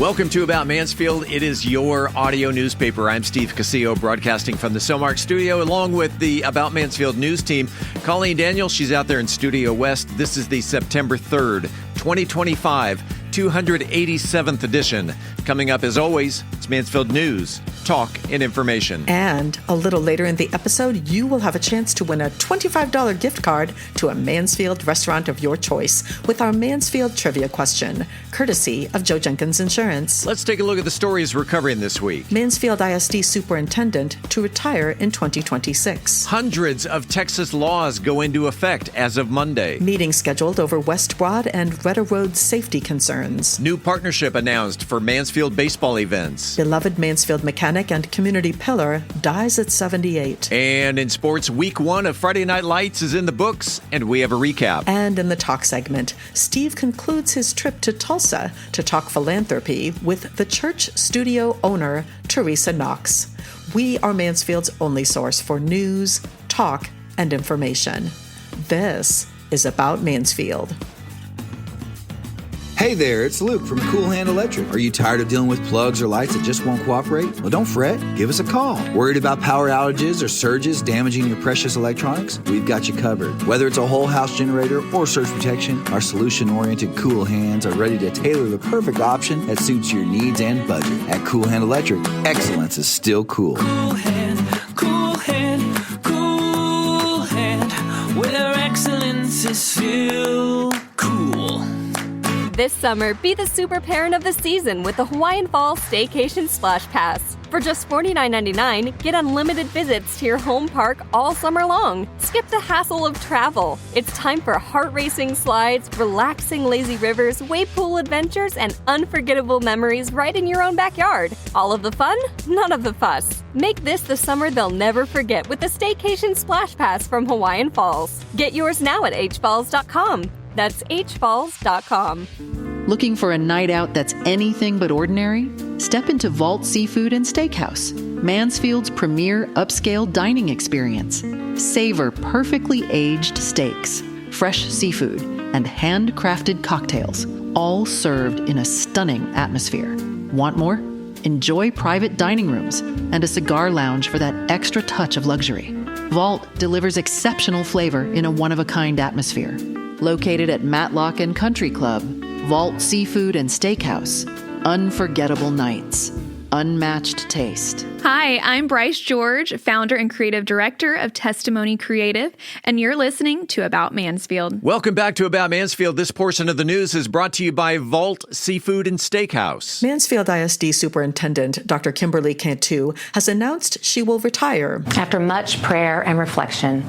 Welcome to About Mansfield. It is your audio newspaper. I'm Steve Casillo, broadcasting from the Cellmark studio, along with the About Mansfield news team. Colleen Daniel, she's out there in Studio West. This is the September 3rd, 2025, 287th edition. Coming up, as always, it's Mansfield News, talk, and information. And a little later in the episode, you will have a chance to win a $25 gift card to a Mansfield restaurant of your choice with our Mansfield Trivia Question, courtesy of Joe Jenkins Insurance. Let's take a look at the stories we're covering this week. Mansfield ISD Superintendent to retire in 2026. Hundreds of Texas laws go into effect as of Monday. Meeting scheduled over West Broad and Retta Road safety concerns. New partnership announced for Mansfield baseball events. Beloved Mansfield mechanic and community pillar dies at 78. And in sports, week 1 of Friday Night Lights is in the books, and we have a recap. And in the talk segment, Steve concludes his trip to Tulsa to talk philanthropy with the church studio owner, Teresa Knox. We are Mansfield's only source for news, talk, and information. This is About Mansfield. Hey there, it's Luke from Cool Hand Electric. Are you tired of dealing with plugs or lights that just won't cooperate? Well, don't fret. Give us a call. Worried about power outages or surges damaging your precious electronics? We've got you covered. Whether it's a whole house generator or surge protection, our solution-oriented Cool Hands are ready to tailor the perfect option that suits your needs and budget. At Cool Hand Electric, excellence is still cool. Cool Hand, Cool Hand, Cool Hand, where excellence is still cool. This summer, be the super parent of the season with the Hawaiian Falls Staycation Splash Pass. For just $49.99, get unlimited visits to your home park all summer long. Skip the hassle of travel. It's time for heart-racing slides, relaxing lazy rivers, wave pool adventures, and unforgettable memories right in your own backyard. All of the fun, none of the fuss. Make this the summer they'll never forget with the Staycation Splash Pass from Hawaiian Falls. Get yours now at hfalls.com. That's hfalls.com. Looking for a night out that's anything but ordinary? Step into Vault Seafood and Steakhouse, Mansfield's premier upscale dining experience. Savor perfectly aged steaks, fresh seafood, and handcrafted cocktails, all served in a stunning atmosphere. Want more? Enjoy private dining rooms and a cigar lounge for that extra touch of luxury. Vault delivers exceptional flavor in a one-of-a-kind atmosphere. Located at Matlock and Country Club, Vault Seafood and Steakhouse. Unforgettable nights. Unmatched taste. Hi, I'm Bryce George, founder and creative director of Testimony Creative, and you're listening to About Mansfield. Welcome back to About Mansfield. This portion of the news is brought to you by Vault Seafood and Steakhouse. Mansfield ISD Superintendent Dr. Kimberly Cantu has announced she will retire. After much prayer and reflection,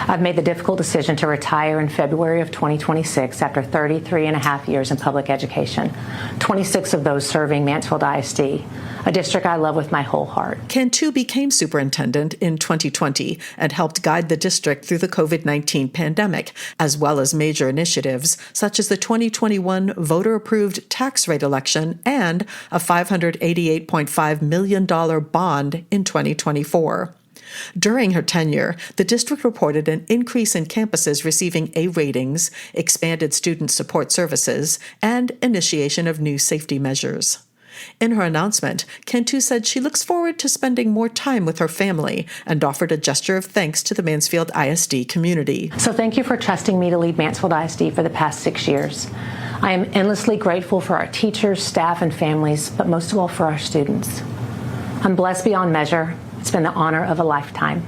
I've made the difficult decision to retire in February of 2026 after 33 and a half years in public education, 26 of those serving Mansfield ISD, a district I love with my whole heart. Cantu became superintendent in 2020 and helped guide the district through the COVID-19 pandemic, as well as major initiatives such as the 2021 voter-approved tax rate election and a $588.5 million bond in 2024. During her tenure, the district reported an increase in campuses receiving A ratings, expanded student support services, and initiation of new safety measures. In her announcement, Cantu said she looks forward to spending more time with her family and offered a gesture of thanks to the Mansfield ISD community. So thank you for trusting me to lead Mansfield ISD for the past 6 years. I am endlessly grateful for our teachers, staff, and families, but most of all for our students. I'm blessed beyond measure. It's been the honor of a lifetime,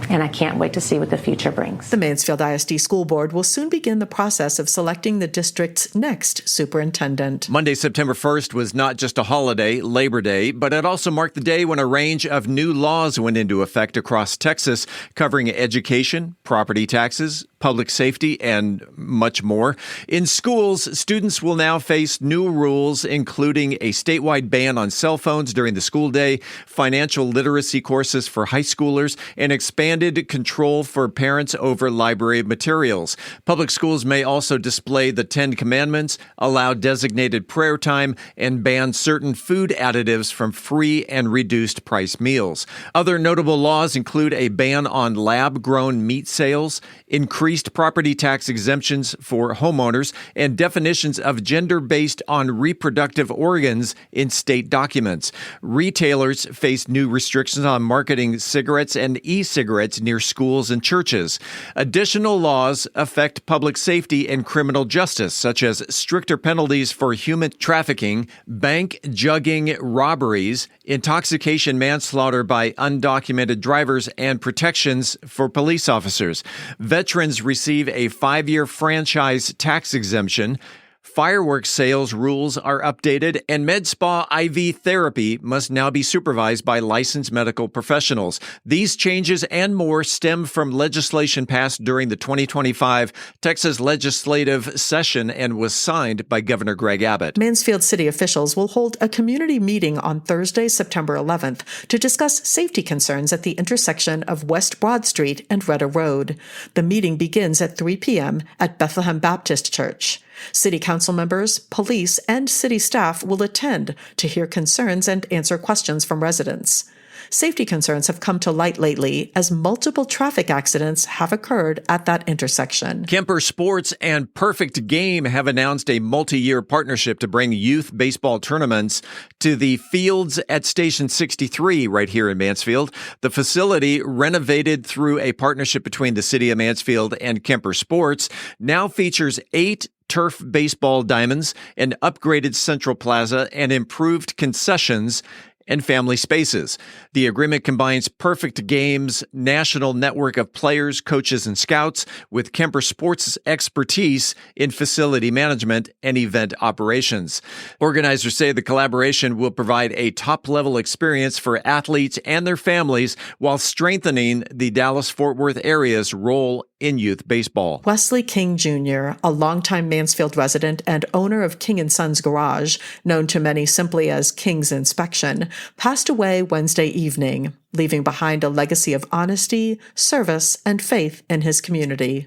and I can't wait to see what the future brings. The Mansfield ISD School Board will soon begin the process of selecting the district's next superintendent. Monday, September 1st was not just a holiday, Labor Day, but it also marked the day when a range of new laws went into effect across Texas, covering education, property taxes, public safety, and much more. In schools, students will now face new rules, including a statewide ban on cell phones during the school day, financial literacy courses for high schoolers, and expanded control for parents over library materials. Public schools may also display the 10 Commandments, allow designated prayer time, and ban certain food additives from free and reduced price meals. Other notable laws include a ban on lab-grown meat sales, increased increased property tax exemptions for homeowners, and definitions of gender based on reproductive organs in state documents. Retailers face new restrictions on marketing cigarettes and e-cigarettes near schools and churches. Additional laws affect public safety and criminal justice, such as stricter penalties for human trafficking, bank jugging robberies, intoxication manslaughter by undocumented drivers, and protections for police officers. Veterans receive a 5-year franchise tax exemption. Fireworks sales rules are updated, and med spa IV therapy must now be supervised by licensed medical professionals. These changes and more stem from legislation passed during the 2025 Texas legislative session and was signed by Governor Greg Abbott. Mansfield city officials will hold a community meeting on Thursday, September 11th, to discuss safety concerns at the intersection of West Broad Street and Retta Road. The meeting begins at 3 p.m. at Bethlehem Baptist Church. City council members, police, and city staff will attend to hear concerns and answer questions from residents. Safety concerns have come to light lately as multiple traffic accidents have occurred at that intersection. Kemper Sports and Perfect Game have announced a multi-year partnership to bring youth baseball tournaments to the fields at Station 63 right here in Mansfield. The facility, renovated through a partnership between the City of Mansfield and Kemper Sports, now features 8 turf baseball diamonds, an upgraded central plaza, and improved concessions and family spaces. The agreement combines Perfect Game's national network of players, coaches, and scouts with Kemper Sports' expertise in facility management and event operations. Organizers say the collaboration will provide a top-level experience for athletes and their families while strengthening the Dallas-Fort Worth area's role in youth baseball. Wesley King Jr., a longtime Mansfield resident and owner of King & Sons Garage, known to many simply as King's Inspection, passed away Wednesday evening, leaving behind a legacy of honesty, service, and faith in his community.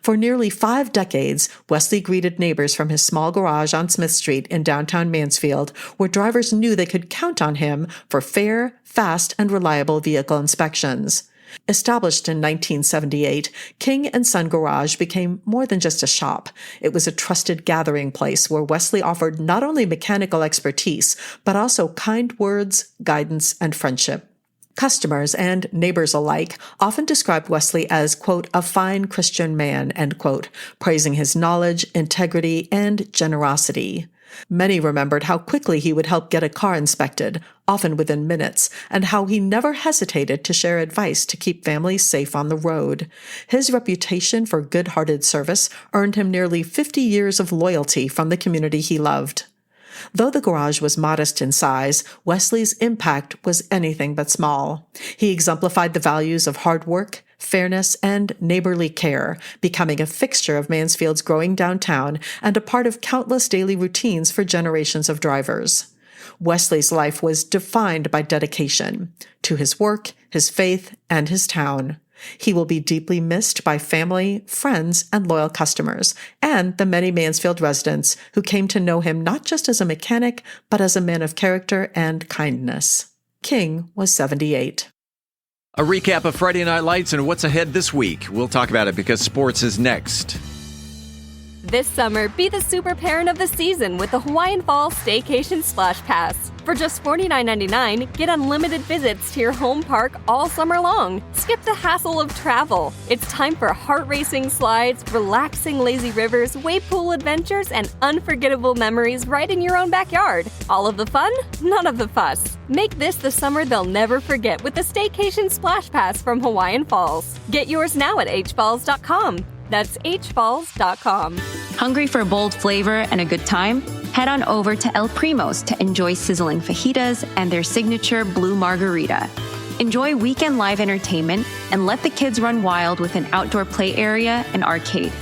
For nearly 5 decades, Wesley greeted neighbors from his small garage on Smith Street in downtown Mansfield, where drivers knew they could count on him for fair, fast, and reliable vehicle inspections. Established in 1978, King & Son Garage became more than just a shop. It was a trusted gathering place where Wesley offered not only mechanical expertise, but also kind words, guidance, and friendship. Customers and neighbors alike often described Wesley as, quote, a fine Christian man, end quote, praising his knowledge, integrity, and generosity. Many remembered how quickly he would help get a car inspected, often within minutes, and how he never hesitated to share advice to keep families safe on the road. His reputation for good-hearted service earned him nearly 50 years of loyalty from the community he loved. Though the garage was modest in size, Wesley's impact was anything but small. He exemplified the values of hard work, fairness, and neighborly care, becoming a fixture of Mansfield's growing downtown and a part of countless daily routines for generations of drivers. Wesley's life was defined by dedication to his work, his faith, and his town. He will be deeply missed by family, friends, and loyal customers, and the many Mansfield residents who came to know him not just as a mechanic, but as a man of character and kindness. King was 78. A recap of Friday Night Lights and what's ahead this week. We'll talk about it because sports is next. This summer, be the super parent of the season with the Hawaiian Fall Staycation Splash Pass. For just $49.99, get unlimited visits to your home park all summer long. Skip the hassle of travel. It's time for heart-racing slides, relaxing lazy rivers, wave pool adventures, and unforgettable memories right in your own backyard. All of the fun, none of the fuss. Make this the summer they'll never forget with the Staycation Splash Pass from Hawaiian Falls. Get yours now at hfalls.com. That's hfalls.com. Hungry for bold flavor and a good time? Head on over to El Primo's to enjoy sizzling fajitas and their signature blue margarita. Enjoy weekend live entertainment and let the kids run wild with an outdoor play area and arcade.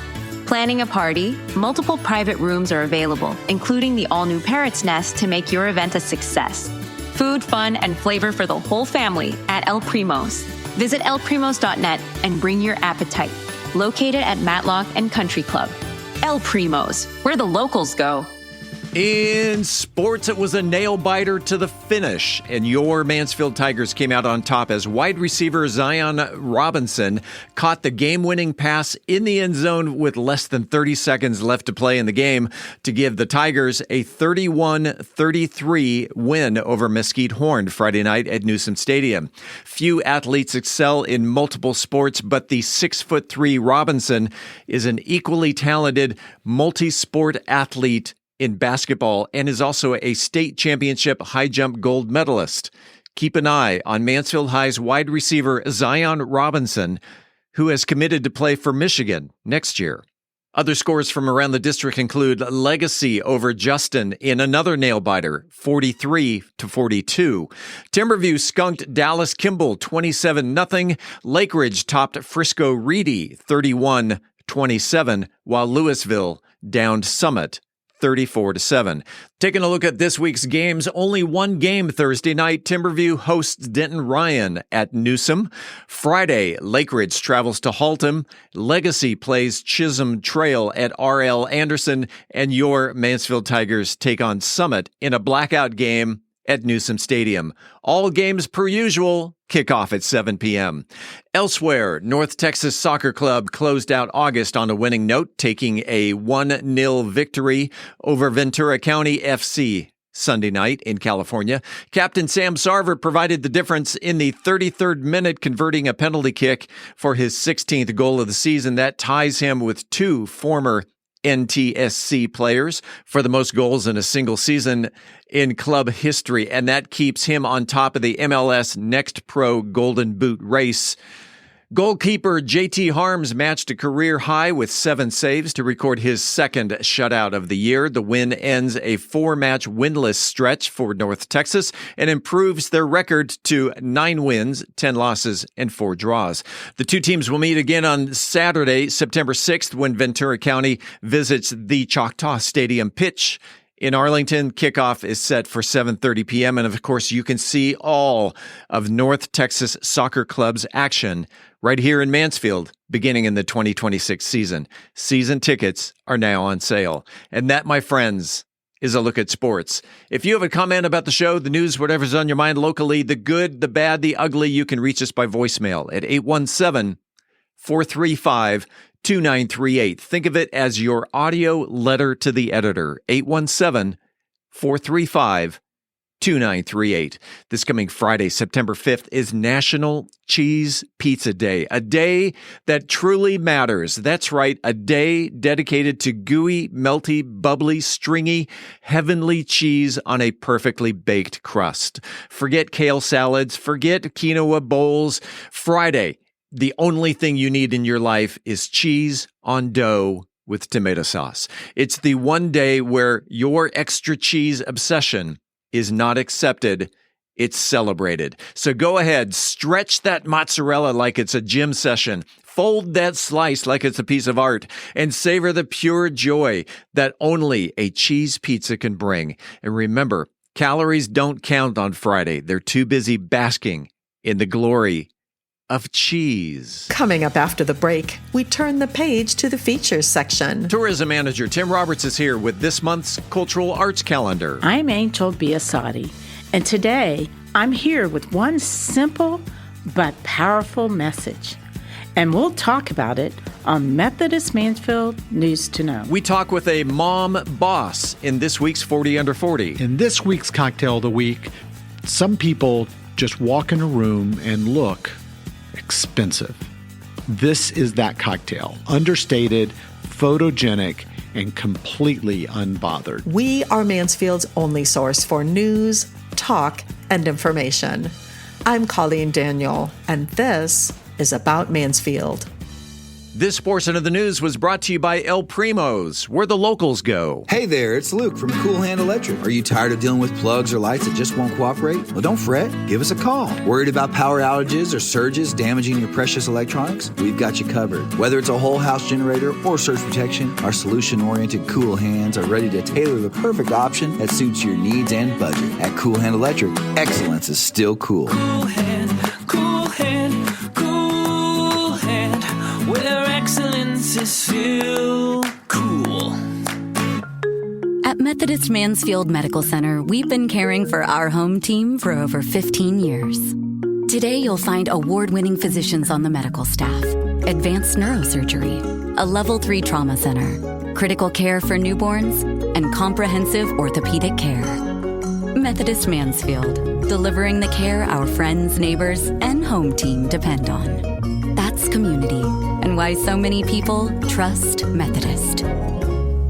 Planning a party? Multiple private rooms are available, including the all-new Parrot's Nest to make your event a success. Food, fun, and flavor for the whole family at El Primo's. Visit elprimos.net and bring your appetite. Located at Matlock and Country Club. El Primo's, where the locals go. In sports, it was a nail-biter to the finish, and your Mansfield Tigers came out on top as wide receiver Zion Robinson caught the game-winning pass in the end zone with less than 30 seconds left to play in the game to give the Tigers a 31-33 win over Mesquite Horn Friday night at Newsom Stadium. Few athletes excel in multiple sports, but the 6'3" Robinson is an equally talented multi-sport athlete in basketball and is also a state championship high jump gold medalist. Keep an eye on Mansfield High's wide receiver Zion Robinson, who has committed to play for Michigan next year. Other scores from around the district include Legacy over Justin in another nail-biter, 43-42. Timberview skunked Dallas Kimball 27-0. Lake Ridge topped Frisco Reedy 31-27, while Louisville downed Summit 34-7. Taking a look at this week's games, only one game Thursday night. Timberview hosts Denton Ryan at Newsom. Friday, Lake Ridge travels to Haltom. Legacy plays Chisholm Trail at R.L. Anderson. And your Mansfield Tigers take on Summit in a blackout game at Newsom Stadium. All games per usual kick off at 7 p.m. Elsewhere, North Texas Soccer Club closed out August on a winning note, taking a 1-0 victory over Ventura County FC Sunday night in California. Captain Sam Sarver provided the difference in the 33rd minute, converting a penalty kick for his 16th goal of the season. That ties him with two former NTSC players for the most goals in a single season in club history, and that keeps him on top of the MLS Next Pro Golden Boot race. Goalkeeper JT Harms matched a career high with 7 saves to record his second shutout of the year. The win ends a 4-match winless stretch for North Texas and improves their record to 9 wins, 10 losses, and 4 draws. The two teams will meet again on Saturday, September 6th, when Ventura County visits the Choctaw Stadium pitch in Arlington. Kickoff is set for 7:30 p.m. And of course, you can see all of North Texas Soccer Club's action right here in Mansfield beginning in the 2026 season. Season tickets are now on sale. And that, my friends, is a look at sports. If you have a comment about the show, the news, whatever's on your mind locally, the good, the bad, the ugly, you can reach us by voicemail at 817-435-2938. Think of it as your audio letter to the editor, 817-435-2938. This coming Friday, September 5th, is National Cheese Pizza Day, a day that truly matters. That's right, a day dedicated to gooey, melty, bubbly, stringy, heavenly cheese on a perfectly baked crust. Forget kale salads, forget quinoa bowls. Friday, the only thing you need in your life is cheese on dough with tomato sauce. It's the one day where your extra cheese obsession is not accepted, it's celebrated. So go ahead, stretch that mozzarella like it's a gym session, fold that slice like it's a piece of art, and savor the pure joy that only a cheese pizza can bring. And remember, calories don't count on Friday. They're too busy basking in the glory of cheese. Coming up after the break, we turn the page to the features section. Tourism manager Tim Roberts is here with this month's cultural arts calendar. I'm Angel Biasatti, and today I'm here with one simple but powerful message. And we'll talk about it on Methodist Mansfield News to Know. We talk with a mom boss in this week's 40 Under 40. In this week's Cocktail of the Week, some people just walk in a room and look expensive. This is that cocktail. Understated, photogenic, and completely unbothered. We are Mansfield's only source for news, talk, and information. I'm Colleen Daniel, and this is About Mansfield. This portion of the news was brought to you by El Primo's, where the locals go. Hey there, it's Luke from Cool Hand Electric. Are you tired of dealing with plugs or lights that just won't cooperate? Well, don't fret. Give us a call. Worried about power outages or surges damaging your precious electronics? We've got you covered. Whether it's a whole house generator or surge protection, our solution-oriented Cool Hands are ready to tailor the perfect option that suits your needs and budget. At Cool Hand Electric, excellence is still cool. Cool hand, cool hand, cool hand, where excellence is still cool. At Methodist Mansfield Medical Center, we've been caring for our home team for over 15 years. Today, you'll find award-winning physicians on the medical staff, advanced neurosurgery, a Level 3 trauma center, critical care for newborns, and comprehensive orthopedic care. Methodist Mansfield, delivering the care our friends, neighbors, and home team depend on. That's community, and why so many people trust Methodist.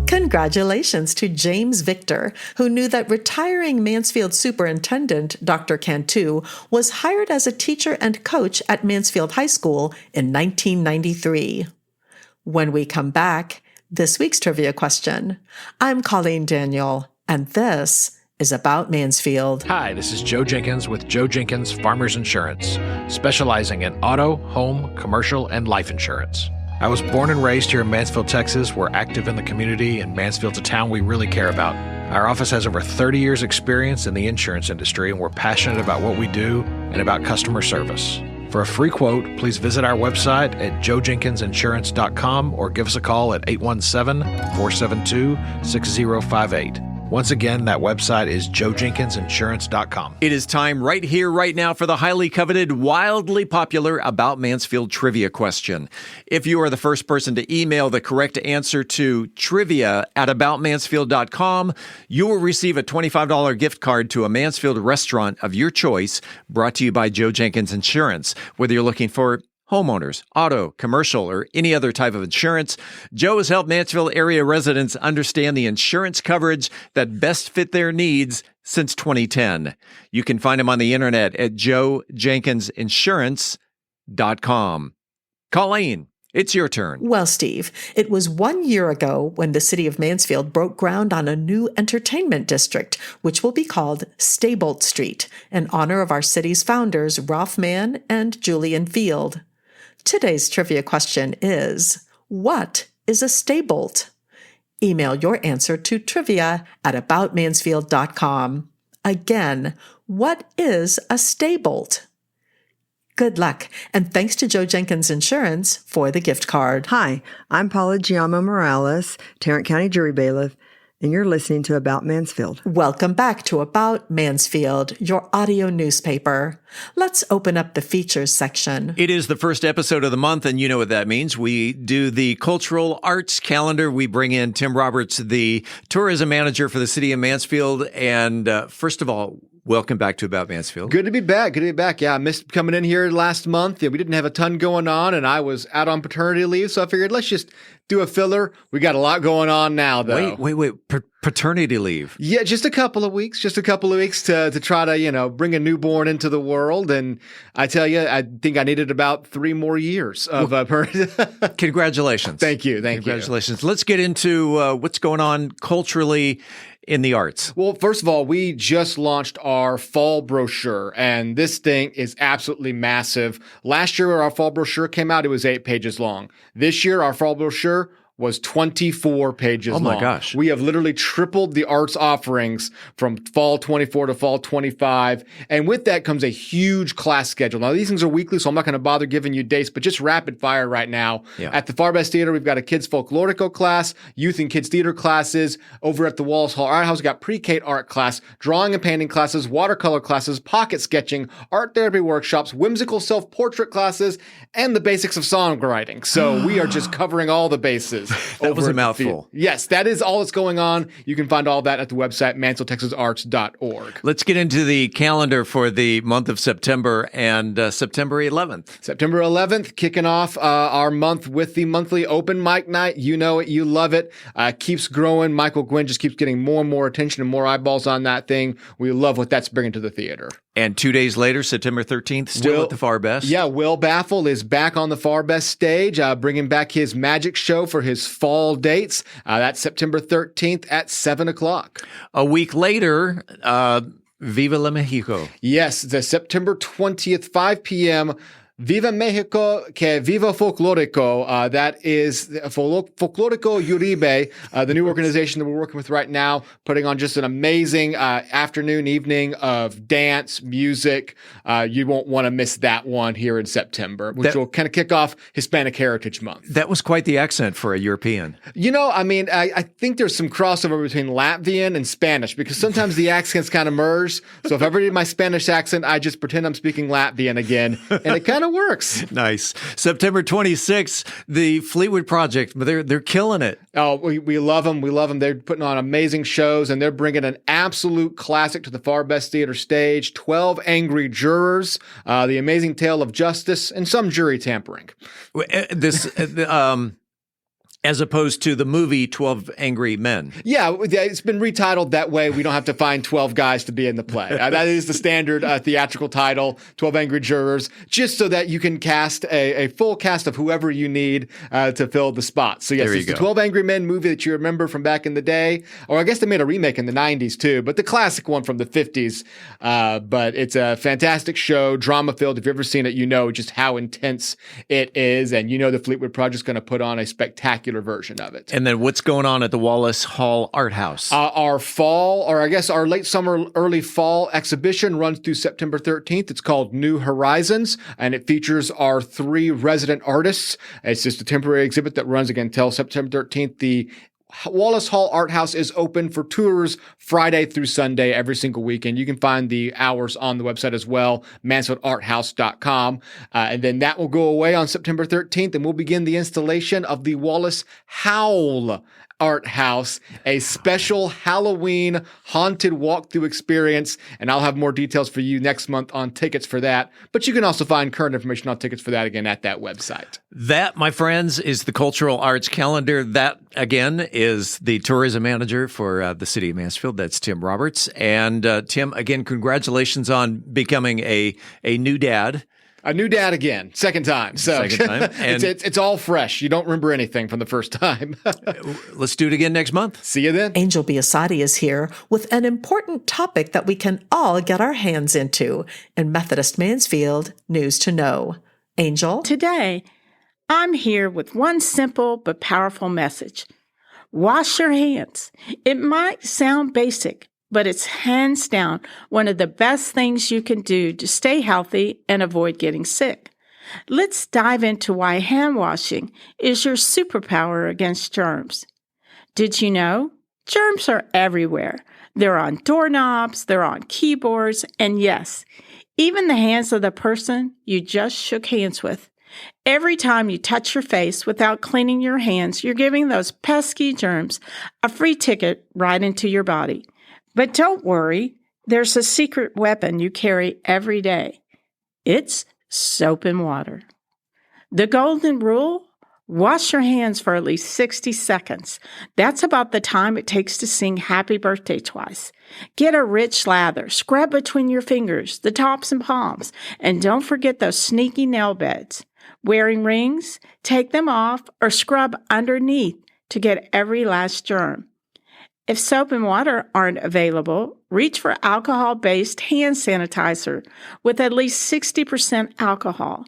Congratulations to James Victor, who knew that retiring Mansfield Superintendent Dr. Cantu was hired as a teacher and coach at Mansfield High School in 1993. When we come back, this week's trivia question. I'm Colleen Daniel, and this is About Mansfield. Hi, this is Joe Jenkins with Joe Jenkins Farmers Insurance, specializing in auto, home, commercial, and life insurance. I was born and raised here in Mansfield, Texas. We're active in the community, and Mansfield's a town we really care about. Our office has over 30 years' experience in the insurance industry, and we're passionate about what we do and about customer service. For a free quote, please visit our website at joejenkinsinsurance.com or give us a call at 817-472-6058. Once again, that website is joejenkinsinsurance.com. It is time right here, right now for the highly coveted, wildly popular About Mansfield Trivia Question. If you are the first person to email the correct answer to trivia@aboutmansfield.com, you will receive a $25 gift card to a Mansfield restaurant of your choice, brought to you by Joe Jenkins Insurance. Whether you're looking for homeowners, auto, commercial, or any other type of insurance, Joe has helped Mansfield area residents understand the insurance coverage that best fit their needs since 2010. You can find him on the internet at joejenkinsinsurance.com. Colleen, it's your turn. Well, Steve, it was 1 year ago when the city of Mansfield broke ground on a new entertainment district, which will be called Staybolt Street, in honor of our city's founders, Ralph Mann and Julian Field. Today's trivia question is, what is a staybolt? Email your answer to trivia@aboutmansfield.com. Again, what is a staybolt? Good luck, and thanks to Joe Jenkins Insurance for the gift card. Hi, I'm Paula Giamo Morales, Tarrant County Jury Bailiff, and you're listening to About Mansfield. Welcome back to About Mansfield, your audio newspaper. Let's open up the features section. It is the first episode of the month, and you know what that means. We do the cultural arts calendar. We bring in Tim Roberts, the tourism manager for the city of Mansfield. And first of all, welcome back to About Mansfield. Good to be back. Yeah, I missed coming in here last month. Yeah, we didn't have a ton going on, and I was out on paternity leave, so I figured let's just do a filler. We got a lot going on now, though. Wait. Paternity leave? Yeah, just a couple of weeks. to try to, bring a newborn into the world. And I tell you, I think I needed about 3 more years of Congratulations. Thank you. Congratulations. Let's get into what's going on culturally in the arts. Well, first of all, we just launched our fall brochure, and this thing is absolutely massive. Last year, our fall brochure came out, it was 8 pages long. This year, our fall brochure was 24 pages long. Oh my gosh. We have literally tripled the arts offerings from fall 24 to fall 25. And with that comes a huge class schedule. Now, these things are weekly, so I'm not going to bother giving you dates, but just rapid fire right now. Yeah. At the Far Best Theater, we've got a kids folklorico class, youth and kids theater classes. Over at the Walls Hall Art House, we've got pre-K art class, drawing and painting classes, watercolor classes, pocket sketching, art therapy workshops, whimsical self-portrait classes, and the basics of songwriting. So we are just covering all the bases. That was a mouthful. Yes, that is all that's going on. You can find all that at the website, MansfieldTexasArts.org. Let's get into the calendar for the month of September and September 11th. September 11th, kicking off our month with the monthly open mic night. You know it. You love it. Keeps growing. Michael Gwynn just keeps getting more and more attention and more eyeballs on that thing. We love what that's bringing to the theater. And 2 days later, September 13th, still at the Far Best. Yeah, Will Baffle is back on the Far Best stage, bringing back his magic show for his fall dates. That's September 13th at 7 o'clock. A week later, Viva la Mexico. Yes, the September 20th, 5 p.m., Viva Mexico, que viva folklorico. That is Folklorico Uribe, the new organization that we're working with right now, putting on just an amazing afternoon, evening of dance, music. You won't want to miss that one here in September, which will kind of kick off Hispanic Heritage Month. That was quite the accent for a European. I think there's some crossover between Latvian and Spanish because sometimes the accents kind of merge. So if I ever do my Spanish accent, I just pretend I'm speaking Latvian again, and it kind of works. Nice. September 26th, the Fleetwood Project, they're killing it. Oh, we love them. We love them. They're putting on amazing shows, and they're bringing an absolute classic to the Far Best Theater stage, 12 Angry Jurors, The Amazing Tale of Justice, and some jury tampering. As opposed to the movie 12 Angry Men. Yeah, it's been retitled that way. We don't have to find 12 guys to be in the play. That is the standard theatrical title, 12 Angry Jurors, just so that you can cast a full cast of whoever you need to fill the spot. So yes, it's the 12 Angry Men movie that you remember from back in the day. Or I guess they made a remake in the 90s too, but the classic one from the 50s. But it's a fantastic show, drama-filled. If you've ever seen it, you know just how intense it is. And you know the Fleetwood Project's going to put on a spectacular version of it. And then what's going on at the Wallace Hall Art House? Our fall, or I guess our late summer, early fall exhibition runs through September 13th. It's called New Horizons, and it features our 3 resident artists. It's just a temporary exhibit that runs again until September 13th. The Wallace Hall Art House is open for tours Friday through Sunday every single weekend. You can find the hours on the website as well, mansfieldarthouse.com. And then that will go away on September 13th, and we'll begin the installation of the Wallace Howl Art House, a special Halloween haunted walkthrough experience. And I'll have more details for you next month on tickets for that. But you can also find current information on tickets for that again at that website. That, my friends, is the Cultural Arts Calendar. That, again, is the tourism manager for the city of Mansfield. That's Tim Roberts. And Tim, again, congratulations on becoming a new dad. A new dad again, second time. So second time. And it's all fresh. You don't remember anything from the first time. Let's do it again next month. See you then. Angel Biasatti is here with an important topic that we can all get our hands into in Methodist Mansfield News to Know. Angel? Today, I'm here with one simple but powerful message. Wash your hands. It might sound basic, but it's hands down one of the best things you can do to stay healthy and avoid getting sick. Let's dive into why hand washing is your superpower against germs. Did you know? Germs are everywhere. They're on doorknobs, they're on keyboards, and yes, even the hands of the person you just shook hands with. Every time you touch your face without cleaning your hands, you're giving those pesky germs a free ticket right into your body. But don't worry, there's a secret weapon you carry every day. It's soap and water. The golden rule? Wash your hands for at least 60 seconds. That's about the time it takes to sing happy birthday twice. Get a rich lather, scrub between your fingers, the tops and palms, and don't forget those sneaky nail beds. Wearing rings? Take them off or scrub underneath to get every last germ. If soap and water aren't available, reach for alcohol-based hand sanitizer with at least 60% alcohol.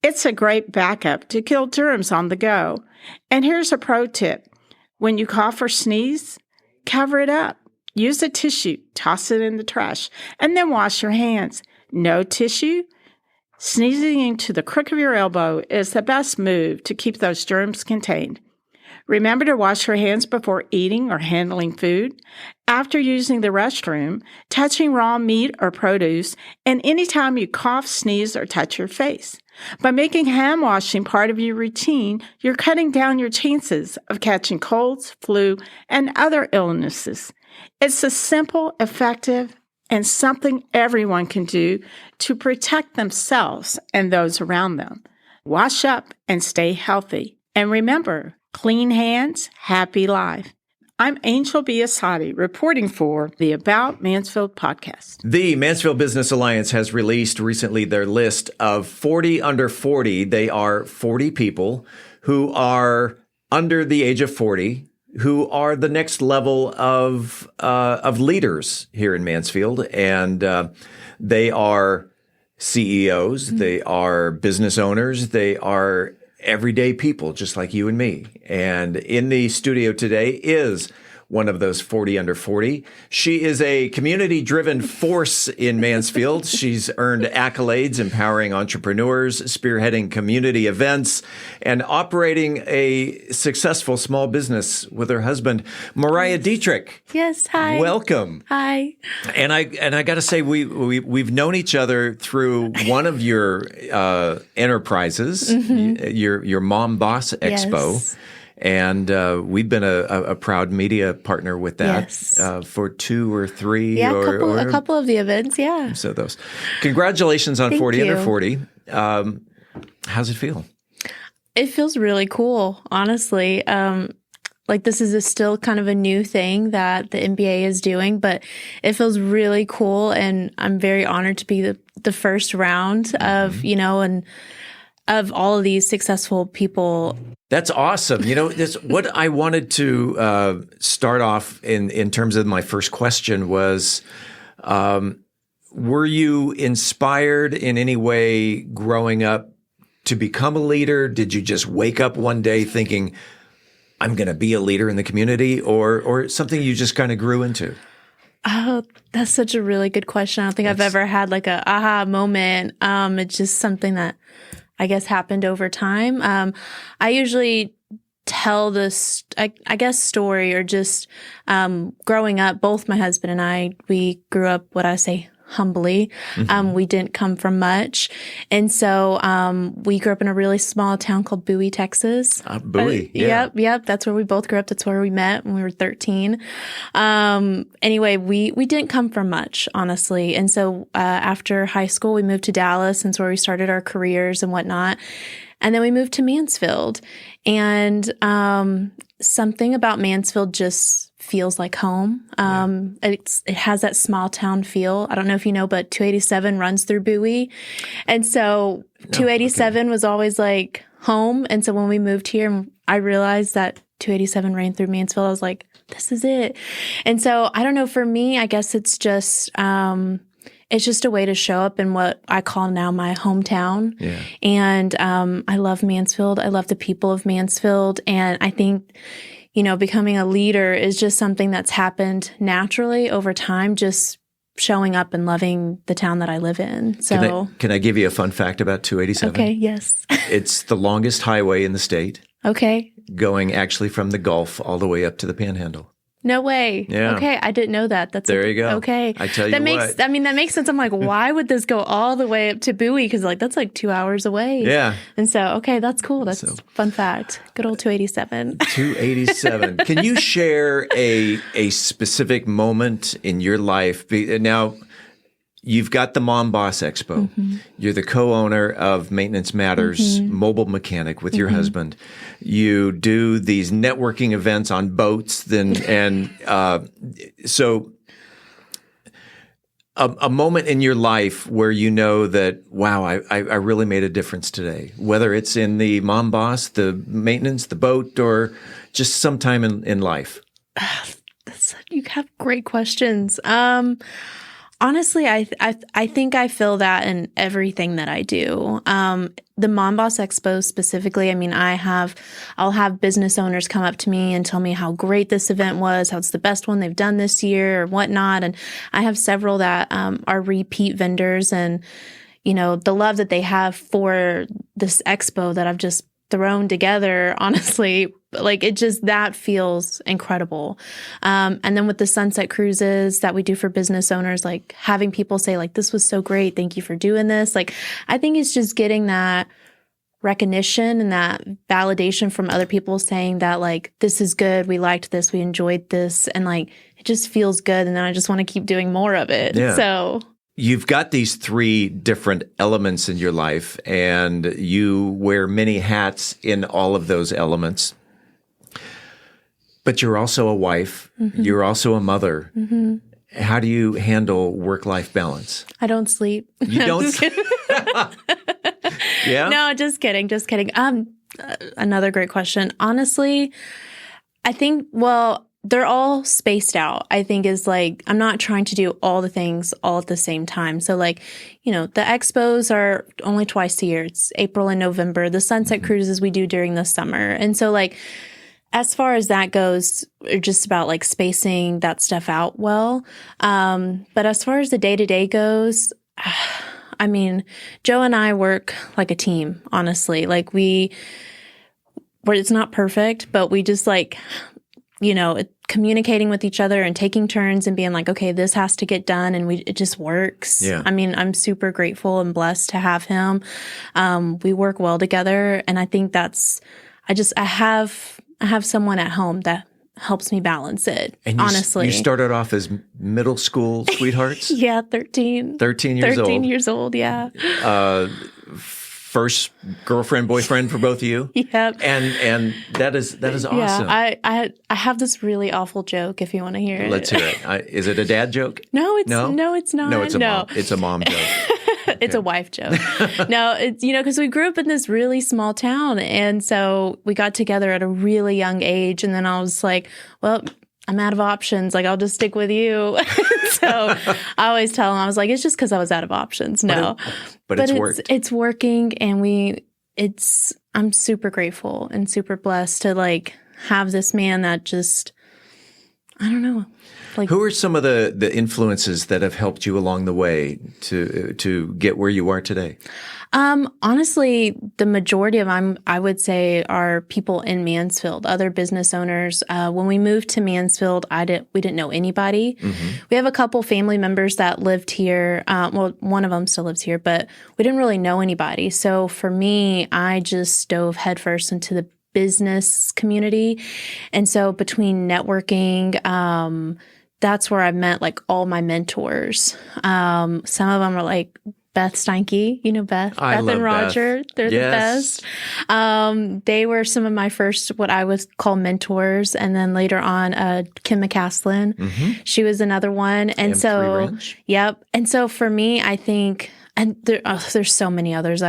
It's a great backup to kill germs on the go. And here's a pro tip. When you cough or sneeze, cover it up. Use a tissue, toss it in the trash, and then wash your hands. No tissue? Sneezing into the crook of your elbow is the best move to keep those germs contained. Remember to wash your hands before eating or handling food, after using the restroom, touching raw meat or produce, and anytime you cough, sneeze, or touch your face. By making hand washing part of your routine, you're cutting down your chances of catching colds, flu, and other illnesses. It's a simple, effective, and something everyone can do to protect themselves and those around them. Wash up and stay healthy. And remember, clean hands, happy life. I'm Angel Biasatti, reporting for the About Mansfield podcast. The Mansfield Business Alliance has released recently their list of 40 under 40. They are 40 people who are under the age of 40, who are the next level of leaders here in Mansfield. And they are CEOs, they are business owners, they are everyday people just like you and me. And in the studio today is one of those 40 under 40. She is a community-driven force in Mansfield. She's earned accolades empowering entrepreneurs, spearheading community events, and operating a successful small business with her husband, Mariah Dietrich. Yes, hi. Welcome. Hi. And I got to say, we've known each other through one of your enterprises, your Mom Boss Expo. Yes. And we've been a proud media partner with that for 2 or 3. Yeah, a couple of the events, yeah. So those. Congratulations on Thank 40 you. under 40. How's it feel? It feels really cool, honestly. Like this is still kind of a new thing that the NBA is doing, but it feels really cool. And I'm very honored to be the first round of, and of all of these successful people. That's awesome. What I wanted to start off in terms of my first question was, were you inspired in any way growing up to become a leader? Did you just wake up one day thinking, I'm going to be a leader in the community, or something you just kind of grew into? Oh, that's such a really good question. I don't think I've ever had like a aha moment. It's just something that I guess happened over time. I usually tell this, I guess, story or just growing up. Both my husband and I, we grew up what I say humbly. We didn't come from much, and so we grew up in a really small town called Bowie, Texas. Bowie, yeah. Yep. That's where we both grew up. That's where we met when we were 13. Anyway, we didn't come from much, honestly, and so after high school, we moved to Dallas, and that's where we started our careers and whatnot. And then we moved to Mansfield, and something about Mansfield just feels like home. It has that small town feel. I don't know if you know, but 287 runs through Bowie. And so 287 was always like home. And so when we moved here, I realized that 287 ran through Mansfield. I was like, this is it. And so I don't know, for me, I guess it's just a way to show up in what I call now my hometown. Yeah. And I love Mansfield. I love the people of Mansfield. And I think, becoming a leader is just something that's happened naturally over time, just showing up and loving the town that I live in. So Can I give you a fun fact about 287? Okay, yes. It's the longest highway in the state. Okay. Going actually from the Gulf all the way up to the Panhandle. No way. Yeah. Okay, I didn't know that. There you go. Okay. I tell you that what. that makes sense. I'm like, why would this go all the way up to Bowie? Because that's like 2 hours away. Yeah. And so, okay, that's cool. That's a fun fact. Good old 287. 287. Can you share a specific moment in your life? Now, you've got the Mom Boss Expo. You're the co-owner of Maintenance Matters Mobile Mechanic with your husband. You do these networking events on boats. So a moment in your life where you know that, wow, I really made a difference today, whether it's in the Mom Boss, the maintenance, the boat, or just sometime in life. You have great questions. Honestly, I think I feel that in everything that I do. The Mom Boss Expo specifically, I'll have business owners come up to me and tell me how great this event was, how it's the best one they've done this year or whatnot. And I have several that are repeat vendors, and, the love that they have for this expo that I've just thrown together, honestly, that feels incredible. And then with the sunset cruises that we do for business owners, having people say this was so great, thank you for doing this. I think it's just getting that recognition and that validation from other people saying that this is good, we liked this, we enjoyed this, and it just feels good. And then I just want to keep doing more of it. Yeah. So you've got these 3 different elements in your life, and you wear many hats in all of those elements. But you're also a wife. You're also a mother. How do you handle work-life balance? I don't sleep. You don't? Yeah? No, just kidding. Another great question. Honestly, I think, they're all spaced out, I think is like, I'm not trying to do all the things all at the same time. So like, the expos are only twice a year. It's April and November. The sunset cruises we do during the summer. And so like, as far as that goes, we're just about like spacing that stuff out well. But as far as the day-to-day goes, I mean, Joe and I work like a team, honestly. Like it's not perfect, but we just like, communicating with each other and taking turns and being like, okay, this has to get done. And it just works. Yeah. I mean, I'm super grateful and blessed to have him. We work well together. And I think I have someone at home that helps me balance it, and honestly. You started off as middle school sweethearts? Yeah, 13. 13 years old. 13 years old, yeah. First girlfriend, boyfriend for both of you? Yep. And that is awesome. Yeah, I have this really awful joke if you want to hear it. Let's hear it. Is it a dad joke? No, it's not. No, it's a mom joke. It's a wife joke. No, it's, because we grew up in this really small town. And so we got together at a really young age. And then I was like, well, I'm out of options. Like, I'll just stick with you. So I always tell him, I was like, it's just because I was out of options. No, but it's worked. It's working. And I'm super grateful and super blessed to like have this man that just, I don't know. Like, who are some of the influences that have helped you along the way to get where you are today? Honestly, the majority of them, I would say, are people in Mansfield, other business owners. When we moved to Mansfield, we didn't know anybody. Mm-hmm. We have a couple family members that lived here. Well, one of them still lives here, but we didn't really know anybody. So for me, I just dove headfirst into the business community. And so between networking, that's where I met like all my mentors. Some of them are like Beth Steinke, Beth. I Beth love and Roger, Beth. they're Yes. the best. They were some of my first, what I would call mentors. And then later on, Kim McCaslin, she was another one. And so, Ranch. Yep. And so for me, I think, and there's so many others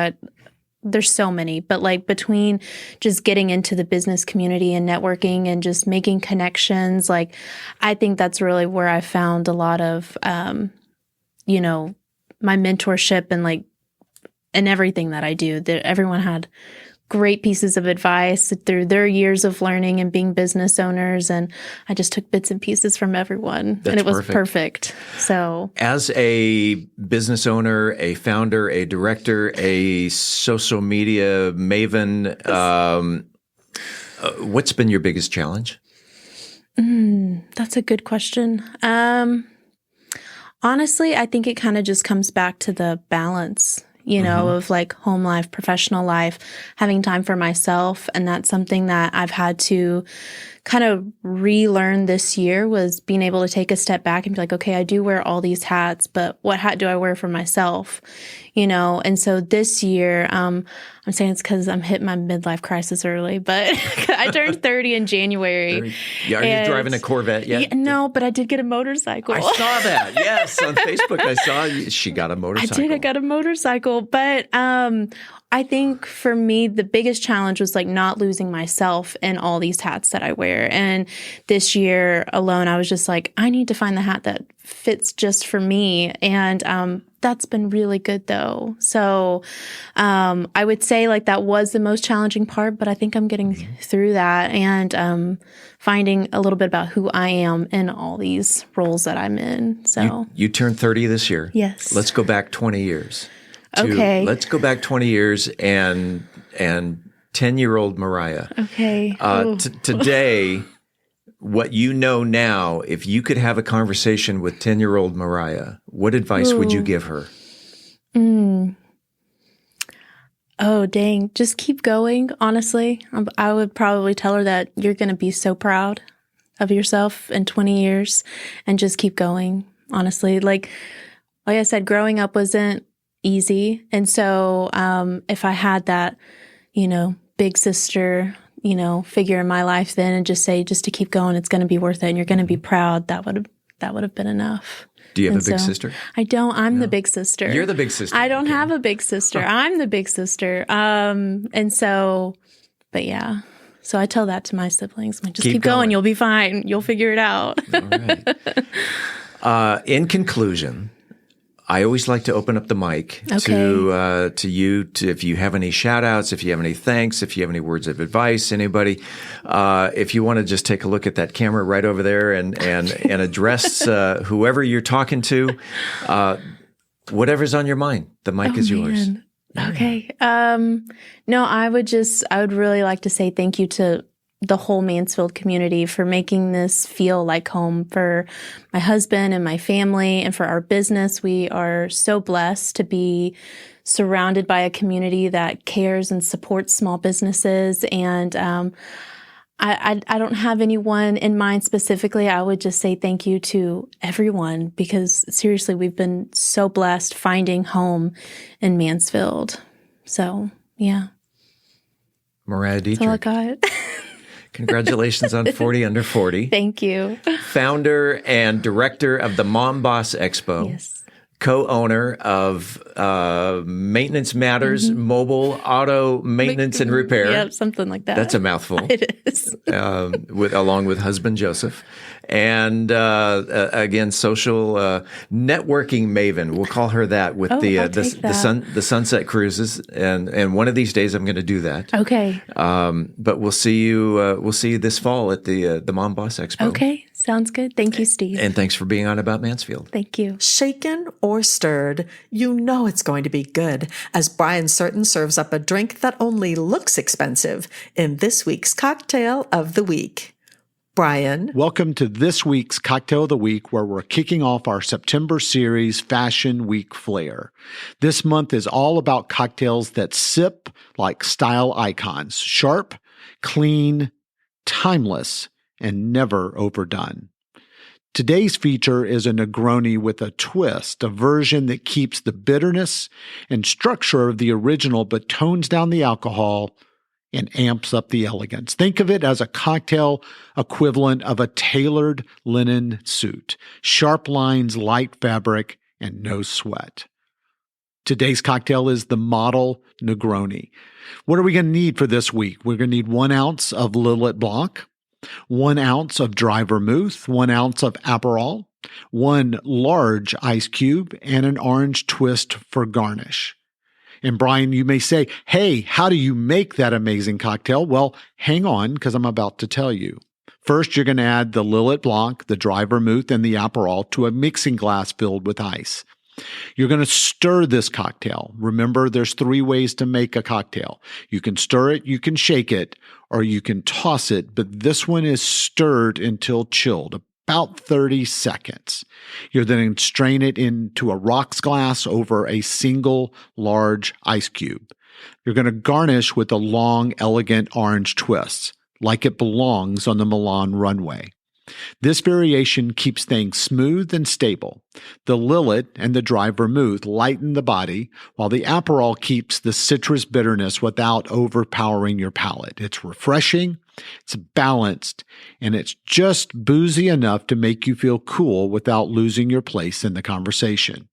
there's so many, but like between just getting into the business community and networking and just making connections, like I think that's really where I found a lot of, my mentorship and everything that I do. Everyone had great pieces of advice through their years of learning and being business owners. And I just took bits and pieces from everyone. And it was perfect. So as a business owner, a founder, a director, a social media maven, what's been your biggest challenge? That's a good question. Honestly, I think it kind of just comes back to the balance, of like home life, professional life, having time for myself. And that's something that I've had to kind of relearn this year, was being able to take a step back and be like, okay, I do wear all these hats, but what hat do I wear for myself? And so this year, I'm saying it's because I'm hitting my midlife crisis early, but I turned 30 in January. Yeah, are you driving a Corvette yet? Yeah, no, but I did get a motorcycle. I saw that. Yes, on Facebook, I saw she got a motorcycle. I got a motorcycle, but I think for me, the biggest challenge was like not losing myself in all these hats that I wear. And this year alone, I was just like, I need to find the hat that fits just for me. And that's been really good though. So I would say like that was the most challenging part, but I think I'm getting through that and finding a little bit about who I am in all these roles that I'm in. So you turned 30 this year. Yes. Let's go back 20 years. Okay. Let's go back 20 years and 10-year-old Mariah. Okay. Today, what you know now, if you could have a conversation with 10-year-old Mariah, what advice would you give her? Oh, dang. Just keep going, honestly. I would probably tell her that you're going to be so proud of yourself in 20 years and just keep going, honestly. Like I said, growing up wasn't easy. And so if I had that, big sister, figure in my life then and just to keep going, it's going to be worth it and you're going to be proud, that would have been enough. Do you have a big sister? I don't. I'm the big sister. You're the big sister. I don't have a big sister. I'm the big sister. And so, but yeah. So I tell that to my siblings. I'm like, just keep going. You'll be fine. You'll figure it out. All right. In conclusion, I always like to open up the mic to you, if you have any shout outs, if you have any thanks, if you have any words of advice, anybody, if you want to just take a look at that camera right over there and address whoever you're talking to, whatever's on your mind, the mic is yours. Okay. No, I would really like to say thank you to the whole Mansfield community for making this feel like home for my husband and my family and for our business. We are so blessed to be surrounded by a community that cares and supports small businesses. And I don't have anyone in mind specifically. I would just say thank you to everyone because seriously, we've been so blessed finding home in Mansfield. So, yeah. Mariah Dietrich. That's all I got. Congratulations on 40 Under 40. Thank you. Founder and director of the Mom Boss Expo. Yes. Co-owner of Maintenance Matters, Mobile Auto Maintenance and Repair. Yeah, something like that. That's a mouthful. It is. Along with husband Joseph. And again, social networking maven. We'll call her that with the Sunset Cruises. And one of these days I'm going to do that. Okay. But we'll see you this fall at the Mom Boss Expo. Okay. Sounds good. Thank you, Steve. And thanks for being on About Mansfield. Thank you. Shaken or stirred, you know it's going to be good as Brian Certain serves up a drink that only looks expensive in this week's Cocktail of the Week. Brian. Welcome to this week's Cocktail of the Week, where we're kicking off our September series, Fashion Week Flair. This month is all about cocktails that sip like style icons, sharp, clean, timeless, and never overdone. Today's feature is a Negroni with a twist, a version that keeps the bitterness and structure of the original but tones down the alcohol and amps up the elegance. Think of it as a cocktail equivalent of a tailored linen suit. Sharp lines, light fabric, and no sweat. Today's cocktail is the Model Negroni. What are we going to need for this week? We're going to need 1 ounce of Lillet Blanc, 1 ounce of dry vermouth, 1 ounce of Aperol, 1 large ice cube, and an orange twist for garnish. And Brian, you may say, hey, how do you make that amazing cocktail? Well, hang on, because I'm about to tell you. First, you're going to add the Lillet Blanc, the dry vermouth, and the Aperol to a mixing glass filled with ice. You're going to stir this cocktail. Remember, there's 3 ways to make a cocktail. You can stir it, you can shake it, or you can toss it, but this one is stirred until chilled, about 30 seconds. You're then going to strain it into a rocks glass over a single large ice cube. You're going to garnish with a long, elegant orange twist, like it belongs on the Milan runway. This variation keeps things smooth and stable. The Lillet and the dry vermouth lighten the body, while the Aperol keeps the citrus bitterness without overpowering your palate. It's refreshing, it's balanced, and it's just boozy enough to make you feel cool without losing your place in the conversation.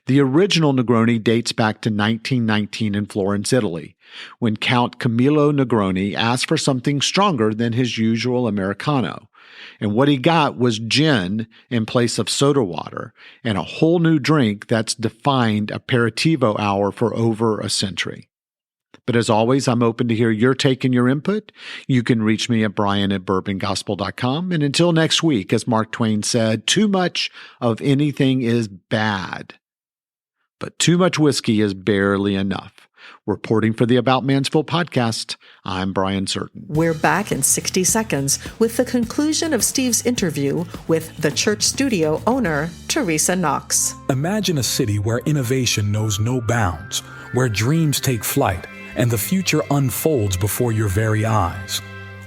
The original Negroni dates back to 1919 in Florence, Italy, when Count Camillo Negroni asked for something stronger than his usual Americano. And what he got was gin in place of soda water and a whole new drink that's defined aperitivo hour for over a century. But as always, I'm open to hear your take and your input. You can reach me at brian@bourbongospel.com. And until next week, as Mark Twain said, too much of anything is bad, but too much whiskey is barely enough. Reporting for the About Mansfield podcast, I'm Brian Certain. We're back in 60 seconds with the conclusion of Steve's interview with the church studio owner, Teresa Knox. Imagine a city where innovation knows no bounds, where dreams take flight, and the future unfolds before your very eyes.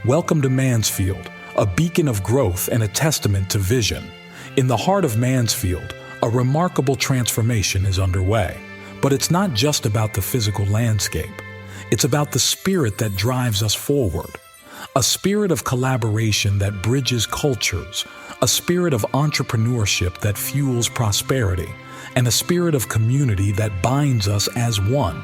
Welcome to Mansfield, a beacon of growth and a testament to vision. In the heart of Mansfield, a remarkable transformation is underway. But it's not just about the physical landscape. It's about the spirit that drives us forward. A spirit of collaboration that bridges cultures, a spirit of entrepreneurship that fuels prosperity, and a spirit of community that binds us as one.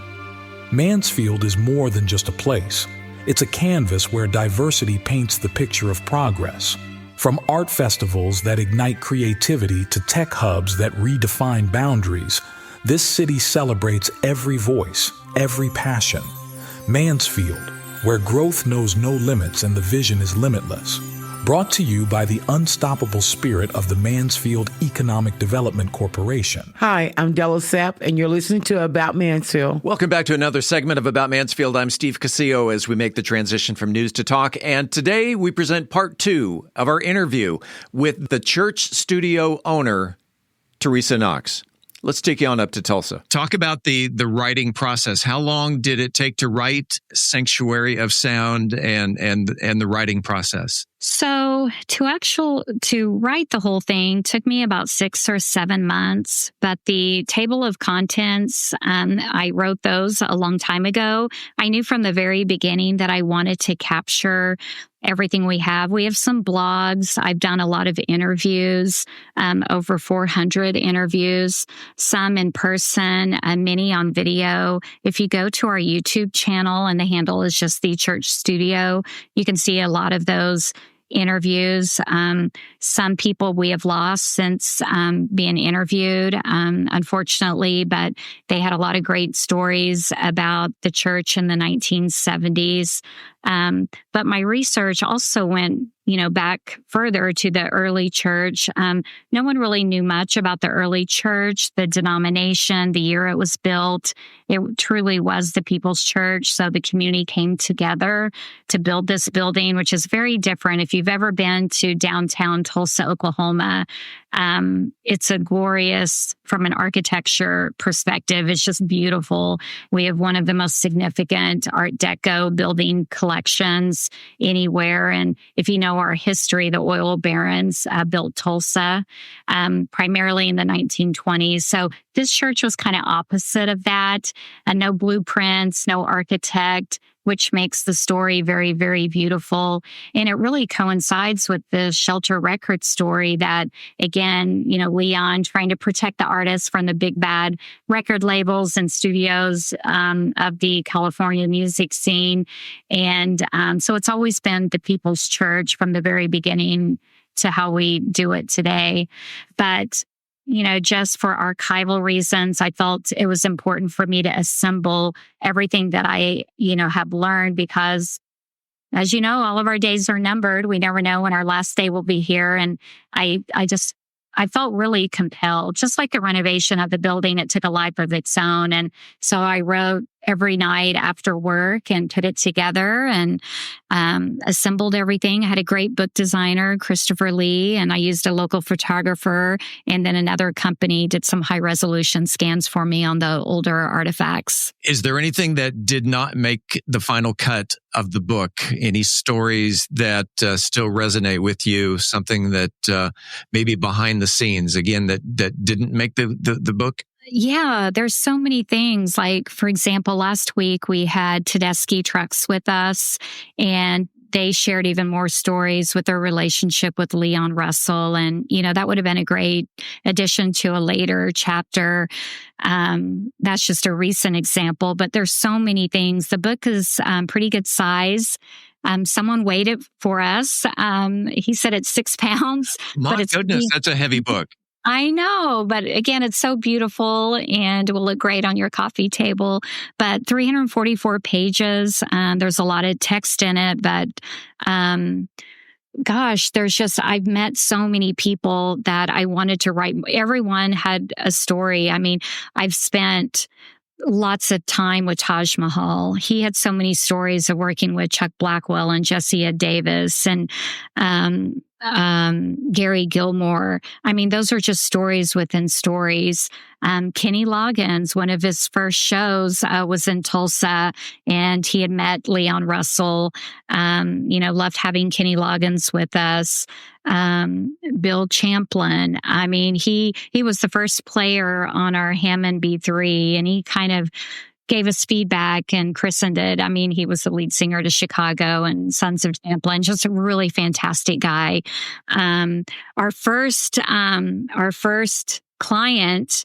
Mansfield is more than just a place. It's a canvas where diversity paints the picture of progress. From art festivals that ignite creativity to tech hubs that redefine boundaries, this city celebrates every voice, every passion. Mansfield, where growth knows no limits and the vision is limitless. Brought to you by the unstoppable spirit of the Mansfield Economic Development Corporation. Hi, I'm Della Sapp, and you're listening to About Mansfield. Welcome back to another segment of About Mansfield. I'm Steve Casillo as we make the transition from news to talk. And today we present part 2 of our interview with the church studio owner, Teresa Knox. Let's take you on up to Tulsa. Talk about the writing process. How long did it take to write Sanctuary of Sound and the writing process? So to write the whole thing took me about 6 or 7 months, but the table of contents, I wrote those a long time ago. I knew from the very beginning that I wanted to capture everything we have. We have some blogs. I've done a lot of interviews, over 400 interviews, some in person, many on video. If you go to our YouTube channel and the handle is just The Church Studio, you can see a lot of those interviews. Some people we have lost since being interviewed, unfortunately, but they had a lot of great stories about the church in the 1970s. But my research also went, back further to the early church. No one really knew much about the early church, the denomination, the year it was built. It truly was the people's church. So the community came together to build this building, which is very different. If you've ever been to downtown Tulsa, Oklahoma, it's a glorious, from an architecture perspective, it's just beautiful. We have one of the most significant Art Deco building collections anywhere. And if you know our history, the oil barons built Tulsa primarily in the 1920s. So this church was kind of opposite of that. No blueprints, no architect, which makes the story very, very beautiful. And it really coincides with the Shelter Records story that, again, Leon trying to protect the artists from the big bad record labels and studios of the California music scene. And so it's always been the people's church from the very beginning to how we do it today. But just for archival reasons, I felt it was important for me to assemble everything that I, have learned because, as you know, all of our days are numbered. We never know when our last day will be here. And I felt really compelled, just like the renovation of the building, it took a life of its own. And so I wrote every night after work and put it together and assembled everything. I had a great book designer, Christopher Lee, and I used a local photographer. And then another company did some high resolution scans for me on the older artifacts. Is there anything that did not make the final cut of the book? Any stories that still resonate with you? Something that maybe behind the scenes, again, that didn't make the book? Yeah, there's so many things. Like, for example, last week we had Tedeschi Trucks with us, and they shared even more stories with their relationship with Leon Russell. And, that would have been a great addition to a later chapter. That's just a recent example, but there's so many things. The book is pretty good size. Someone weighed it for us. He said it's 6 pounds. My goodness, that's a heavy book. I know, but again, it's so beautiful and will look great on your coffee table. But 344 pages, there's a lot of text in it, but I've met so many people that I wanted to write. Everyone had a story. I mean, I've spent lots of time with Taj Mahal. He had so many stories of working with Chuck Blackwell and Jesse Davis and Gary Gilmore. I mean, those are just stories within stories. Kenny Loggins, one of his first shows was in Tulsa, and he had met Leon Russell. Loved having Kenny Loggins with us. Bill Champlin. I mean, he was the first player on our Hammond B3, and he kind of gave us feedback and christened it. I mean, he was the lead singer to Chicago and Sons of Champlin, just a really fantastic guy. Our first client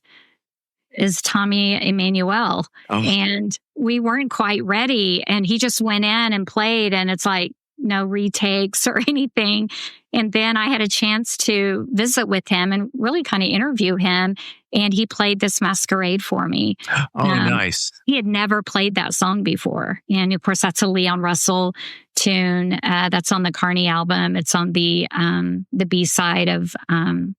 is Tommy Emmanuel. Oh. And we weren't quite ready. And he just went in and played, and it's like no retakes or anything. And then I had a chance to visit with him and really kind of interview him. And he played this Masquerade for me. Oh, nice. He had never played that song before. And of course, that's a Leon Russell tune. That's on the Carney album. It's on the B-side of, it's on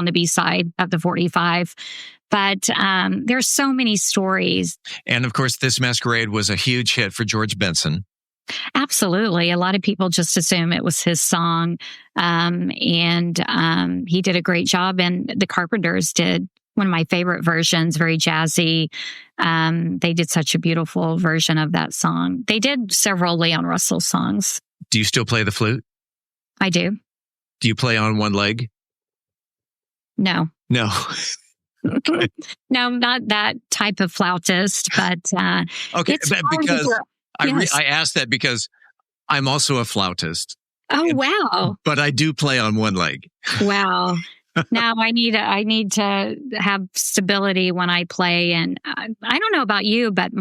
the B-side of the 45. But there's so many stories. And of course, this Masquerade was a huge hit for George Benson. Absolutely. A lot of people just assume it was his song. And he did a great job. And the Carpenters did one of my favorite versions, very jazzy. They did such a beautiful version of that song. They did several Leon Russell songs. Do you still play the flute? I do. Do you play on one leg? No. No. No, not that type of flautist, but okay, because I asked that because I'm also a flautist. Oh, wow. But I do play on one leg. Wow. Now I need to have stability when I play. And I don't know about you, but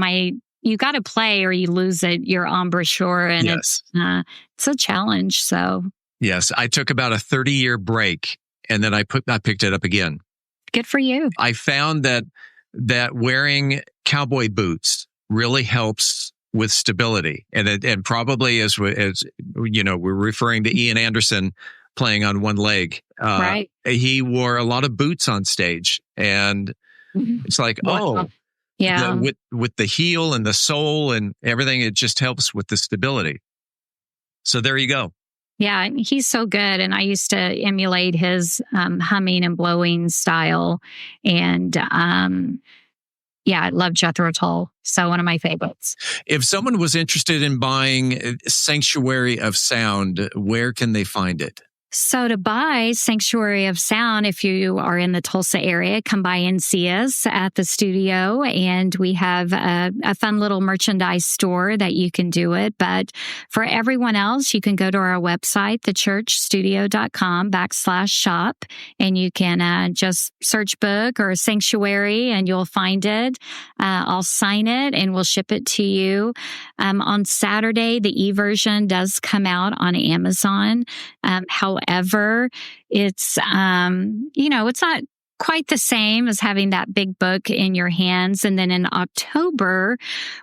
you got to play or you lose it, your embouchure. And yes. It's a challenge. So yes, I took about a 30-year break and then I picked it up again. Good for you. I found that wearing cowboy boots really helps with stability. And probably as you know, we're referring to Ian Anderson playing on one leg. Right. He wore a lot of boots on stage, and it's like, yeah, with the heel and the sole and everything, it just helps with the stability. So there you go. Yeah, he's so good. And I used to emulate his humming and blowing style. And I love Jethro Tull. So one of my favorites. If someone was interested in buying Sanctuary of Sound, where can they find it? So to buy Sanctuary of Sound, if you are in the Tulsa area, come by and see us at the studio. And we have a fun little merchandise store that you can do it. But for everyone else, you can go to our website, thechurchstudio.com/shop. And you can just search book or Sanctuary and you'll find it. I'll sign it and we'll ship it to you. On Saturday, the e-version does come out on Amazon. However, it's, it's not quite the same as having that big book in your hands. And then in October,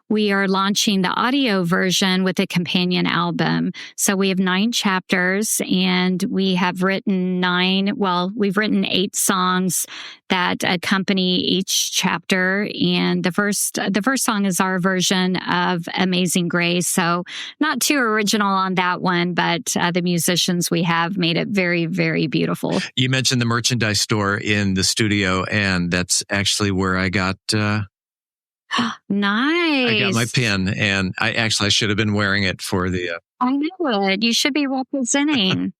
we are launching the audio version with a companion album. So we have 9 chapters and we have written 8 songs that accompany each chapter. And the first song is our version of Amazing Grace. So not too original on that one, but the musicians we have made it very, very beautiful. You mentioned the merchandise store in the studio, and that's actually where I got nice. I got my pin, and I should have been wearing it for the I know it. You should be representing.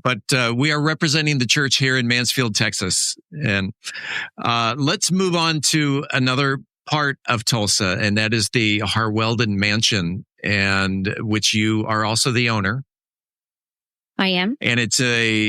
But we are representing the church here in Mansfield, Texas. And let's move on to another part of Tulsa, and that is the Harweldon Mansion, and which you are also the owner. I am. And it's a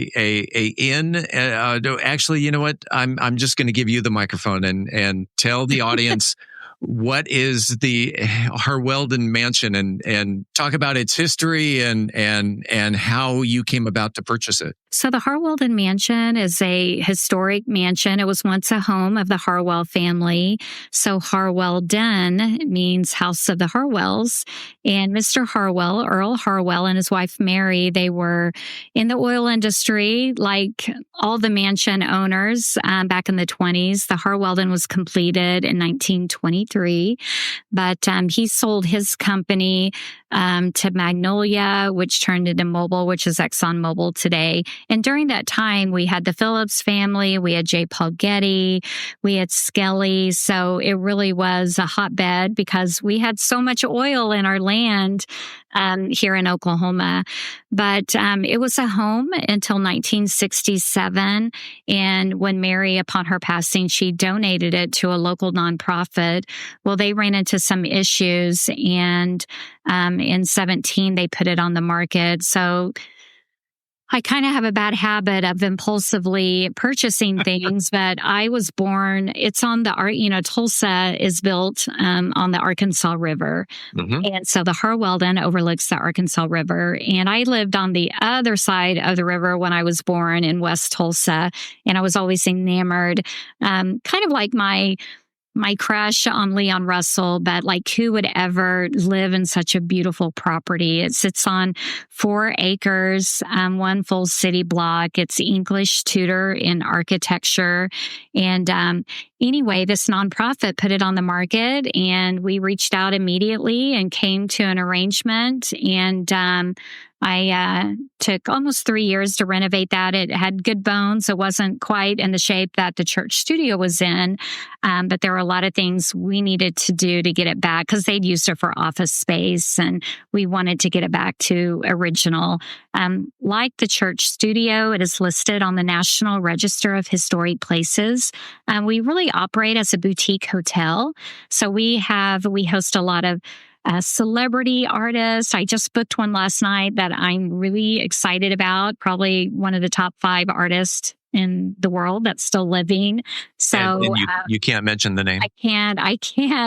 inn. Actually, you know what? I'm just going to give you the microphone and tell the audience what is the Harweldon Mansion, and talk about its history and how you came about to purchase it. So the Harweldon Mansion is a historic mansion. It was once a home of the Harwell family. So Harweldon means house of the Harwells. And Mr. Harwell, Earl Harwell, and his wife Mary, they were in the oil industry like all the mansion owners back in the 20s. The Harweldon was completed in 1923, but he sold his company to Magnolia, which turned into Mobil, which is ExxonMobil today. And during that time, we had the Phillips family, we had J. Paul Getty, we had Skelly. So it really was a hotbed because we had so much oil in our land here in Oklahoma. But it was a home until 1967. And when Mary, upon her passing, she donated it to a local nonprofit. Well, they ran into some issues, and in 17, they put it on the market. So I kind of have a bad habit of impulsively purchasing things, but I was born, it's on the, Tulsa is built on the Arkansas River. Mm-hmm. And so the Harweldon overlooks the Arkansas River. And I lived on the other side of the river when I was born in West Tulsa. And I was always enamored, kind of like my crush on Leon Russell, but like who would ever live in such a beautiful property? It sits on 4 acres, 1 full city block. It's English tutor in architecture. And anyway, this nonprofit put it on the market, and we reached out immediately and came to an arrangement. And I took almost 3 years to renovate that. It had good bones. It wasn't quite in the shape that the church studio was in, but there were a lot of things we needed to do to get it back because they'd used it for office space, and we wanted to get it back to original. Like the church studio, it is listed on the National Register of Historic Places. We really operate as a boutique hotel. So we host a lot of celebrity artists. I just booked one last night that I'm really excited about. Probably one of the top 5 artists in the world that's still living. So and you can't mention the name. I can't.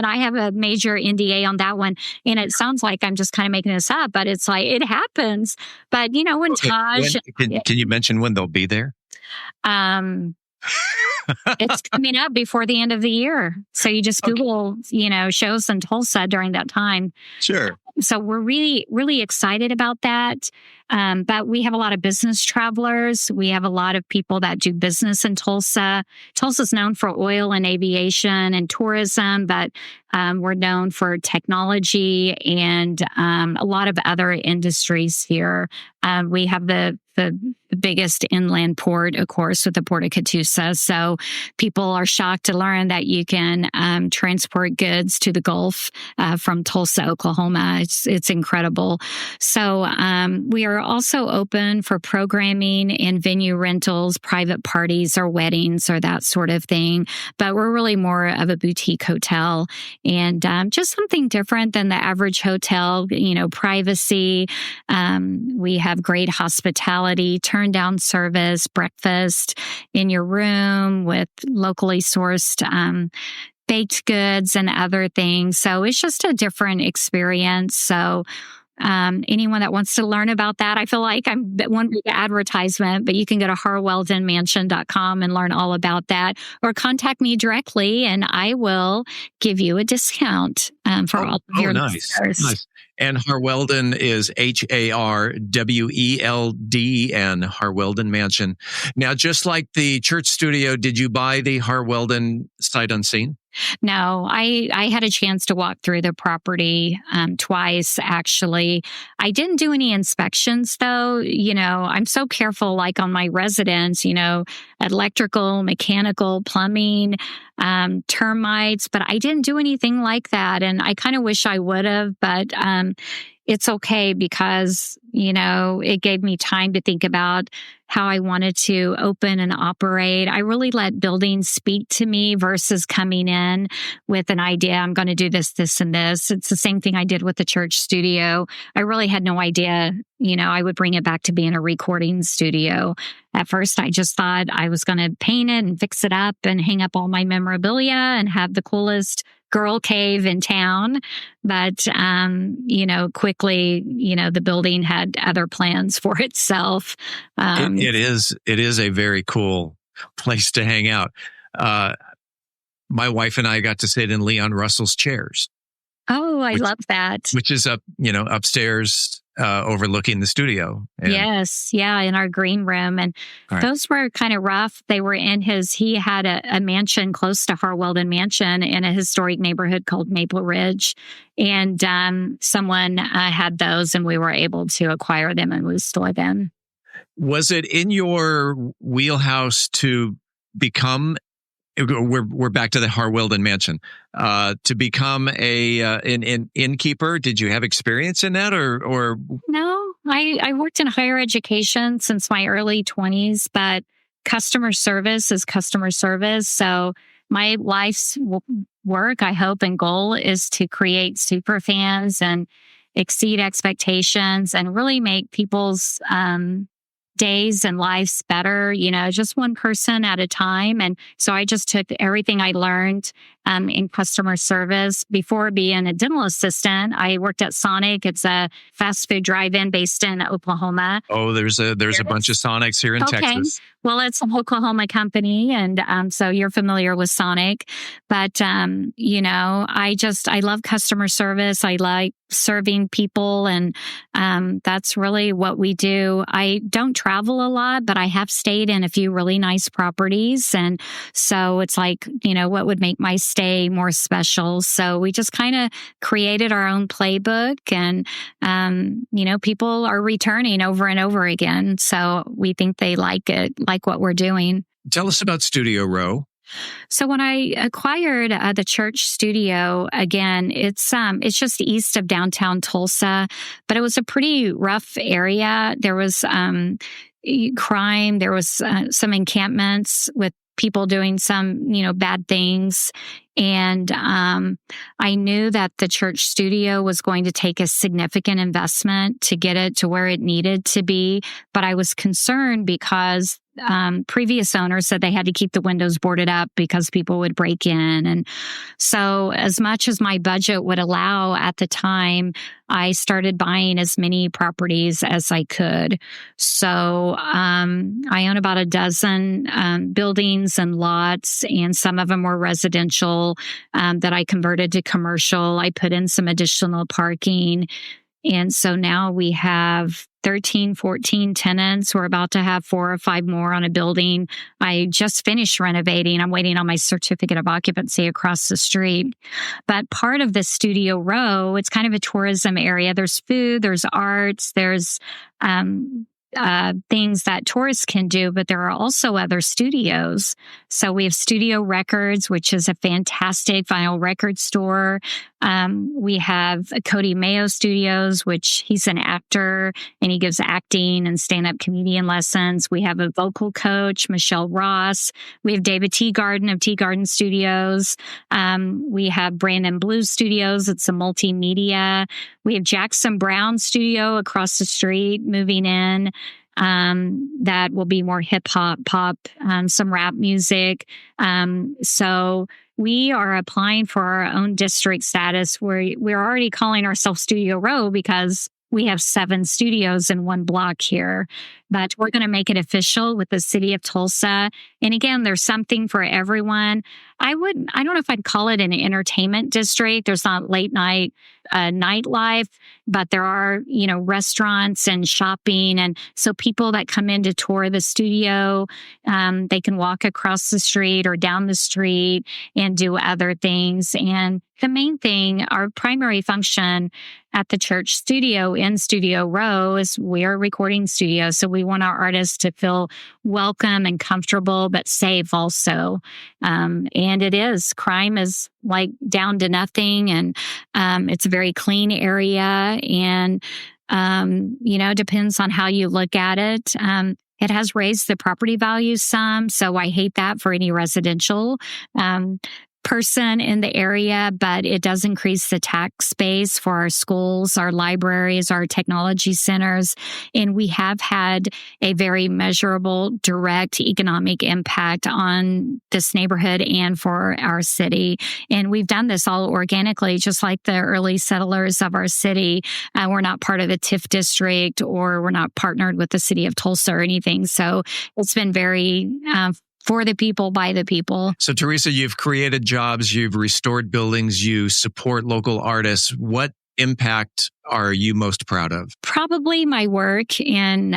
I have a major NDA on that one. And it sounds like I'm just kind of making this up, but it's like, it happens. But when Taj... Can you mention when they'll be there? It's coming up before the end of the year. So you just Google, shows in Tulsa during that time. Sure. So we're really, really excited about that. But we have a lot of business travelers. We have a lot of people that do business in Tulsa. Tulsa's known for oil and aviation and tourism, but we're known for technology and a lot of other industries here. We have the biggest inland port, of course, with the Port of Catoosa. So people are shocked to learn that you can transport goods to the Gulf from Tulsa, Oklahoma. It's incredible. So we are also open for programming and venue rentals, private parties or weddings or that sort of thing. But we're really more of a boutique hotel and just something different than the average hotel, privacy. We have great hospitality, turn down service, breakfast in your room with locally sourced baked goods and other things. So it's just a different experience. So anyone that wants to learn about that, I feel like I'm one big advertisement, but you can go to harweldonmansion.com and learn all about that, or contact me directly and I will give you a discount for all of your listeners. Nice. And Harweldon is Harwelden, Harweldon Mansion. Now, just like the church studio, did you buy the Harweldon sight unseen? No, I had a chance to walk through the property twice, actually. I didn't do any inspections, though. I'm so careful, like on my residence, electrical, mechanical, plumbing, termites, but I didn't do anything like that. And I kind of wish I would have, but it's okay because, it gave me time to think about how I wanted to open and operate. I really let buildings speak to me versus coming in with an idea, I'm going to do this, this, and this. It's the same thing I did with the church studio. I really had no idea, I would bring it back to being a recording studio. At first, I just thought I was going to paint it and fix it up and hang up all my memorabilia and have the coolest girl cave in town. But, quickly, the building had other plans for itself. It is a very cool place to hang out. My wife and I got to sit in Leon Russell's chairs. Oh, I love that. Which is upstairs, overlooking the studio. Yes. Yeah. In our green room. And those were kind of rough. They were he had a mansion close to Harweldon Mansion in a historic neighborhood called Maple Ridge. And someone had those and we were able to acquire them and restore them. Was it in your wheelhouse to become, we're back to the Harweldon Mansion, to become an innkeeper? Did you have experience in that or? No, I worked in higher education since my early 20s, but customer service is customer service. So my life's work, I hope, and goal is to create super fans and exceed expectations and really make people's days and lives better, just one person at a time. And so I just took everything I learned in customer service. Before being a dental assistant, I worked at Sonic. It's a fast food drive-in based in Oklahoma. Oh, there's a bunch of Sonics here in Texas. Well, it's an Oklahoma company, and so you're familiar with Sonic. But, I love customer service. I like serving people, and that's really what we do. I don't travel a lot, but I have stayed in a few really nice properties. And so it's like, what would make my stay more special? So we just kind of created our own playbook, and, people are returning over and over again. So we think they like it, like what we're doing. Tell us about Studio Row. So when I acquired the church studio, again, it's just east of downtown Tulsa, but it was a pretty rough area. There was crime. There was some encampments with people doing some, bad things. And I knew that the church studio was going to take a significant investment to get it to where it needed to be. But I was concerned because previous owners said they had to keep the windows boarded up because people would break in. And so as much as my budget would allow at the time, I started buying as many properties as I could. So I own about a dozen buildings and lots, and some of them were residential that I converted to commercial. I put in some additional parking. And so now we have 13, 14 tenants. We're about to have 4 or 5 more on a building. I just finished renovating. I'm waiting on my certificate of occupancy across the street. But part of the Studio Row, it's kind of a tourism area. There's food, there's arts, there's things that tourists can do, but there are also other studios. So we have Studio Records, which is a fantastic vinyl record store. We have Cody Mayo Studios, which he's an actor and he gives acting and stand-up comedian lessons. We have a vocal coach, Michelle Ross. We have David Teagarden of Teagarden Studios. We have Brandon Blues Studios. It's a multimedia. We have Jackson Brown Studio across the street moving in. That will be more hip hop, pop, some rap music. So we are applying for our own district status where we're already calling ourselves Studio Row because we have 7 studios in one block here, but we're going to make it official with the city of Tulsa. And again, there's something for everyone. I don't know if I'd call it an entertainment district. There's not late night nightlife, but there are, restaurants and shopping. And so people that come in to tour the studio, they can walk across the street or down the street and do other things. And the main thing, our primary function at the church studio in Studio Row is we're a recording studio. So we want our artists to feel welcome and comfortable, but safe also. And it is. Crime is like down to nothing. And it's a very clean area. And, depends on how you look at it. It has raised the property value some. So I hate that for any residential person in the area, but it does increase the tax base for our schools, our libraries, our technology centers. And we have had a very measurable, direct economic impact on this neighborhood and for our city. And we've done this all organically, just like the early settlers of our city. We're not part of the TIF district, or we're not partnered with the city of Tulsa or anything. So it's been very for the people, by the people. So, Teresa, you've created jobs, you've restored buildings, you support local artists. What impact are you most proud of? Probably my work in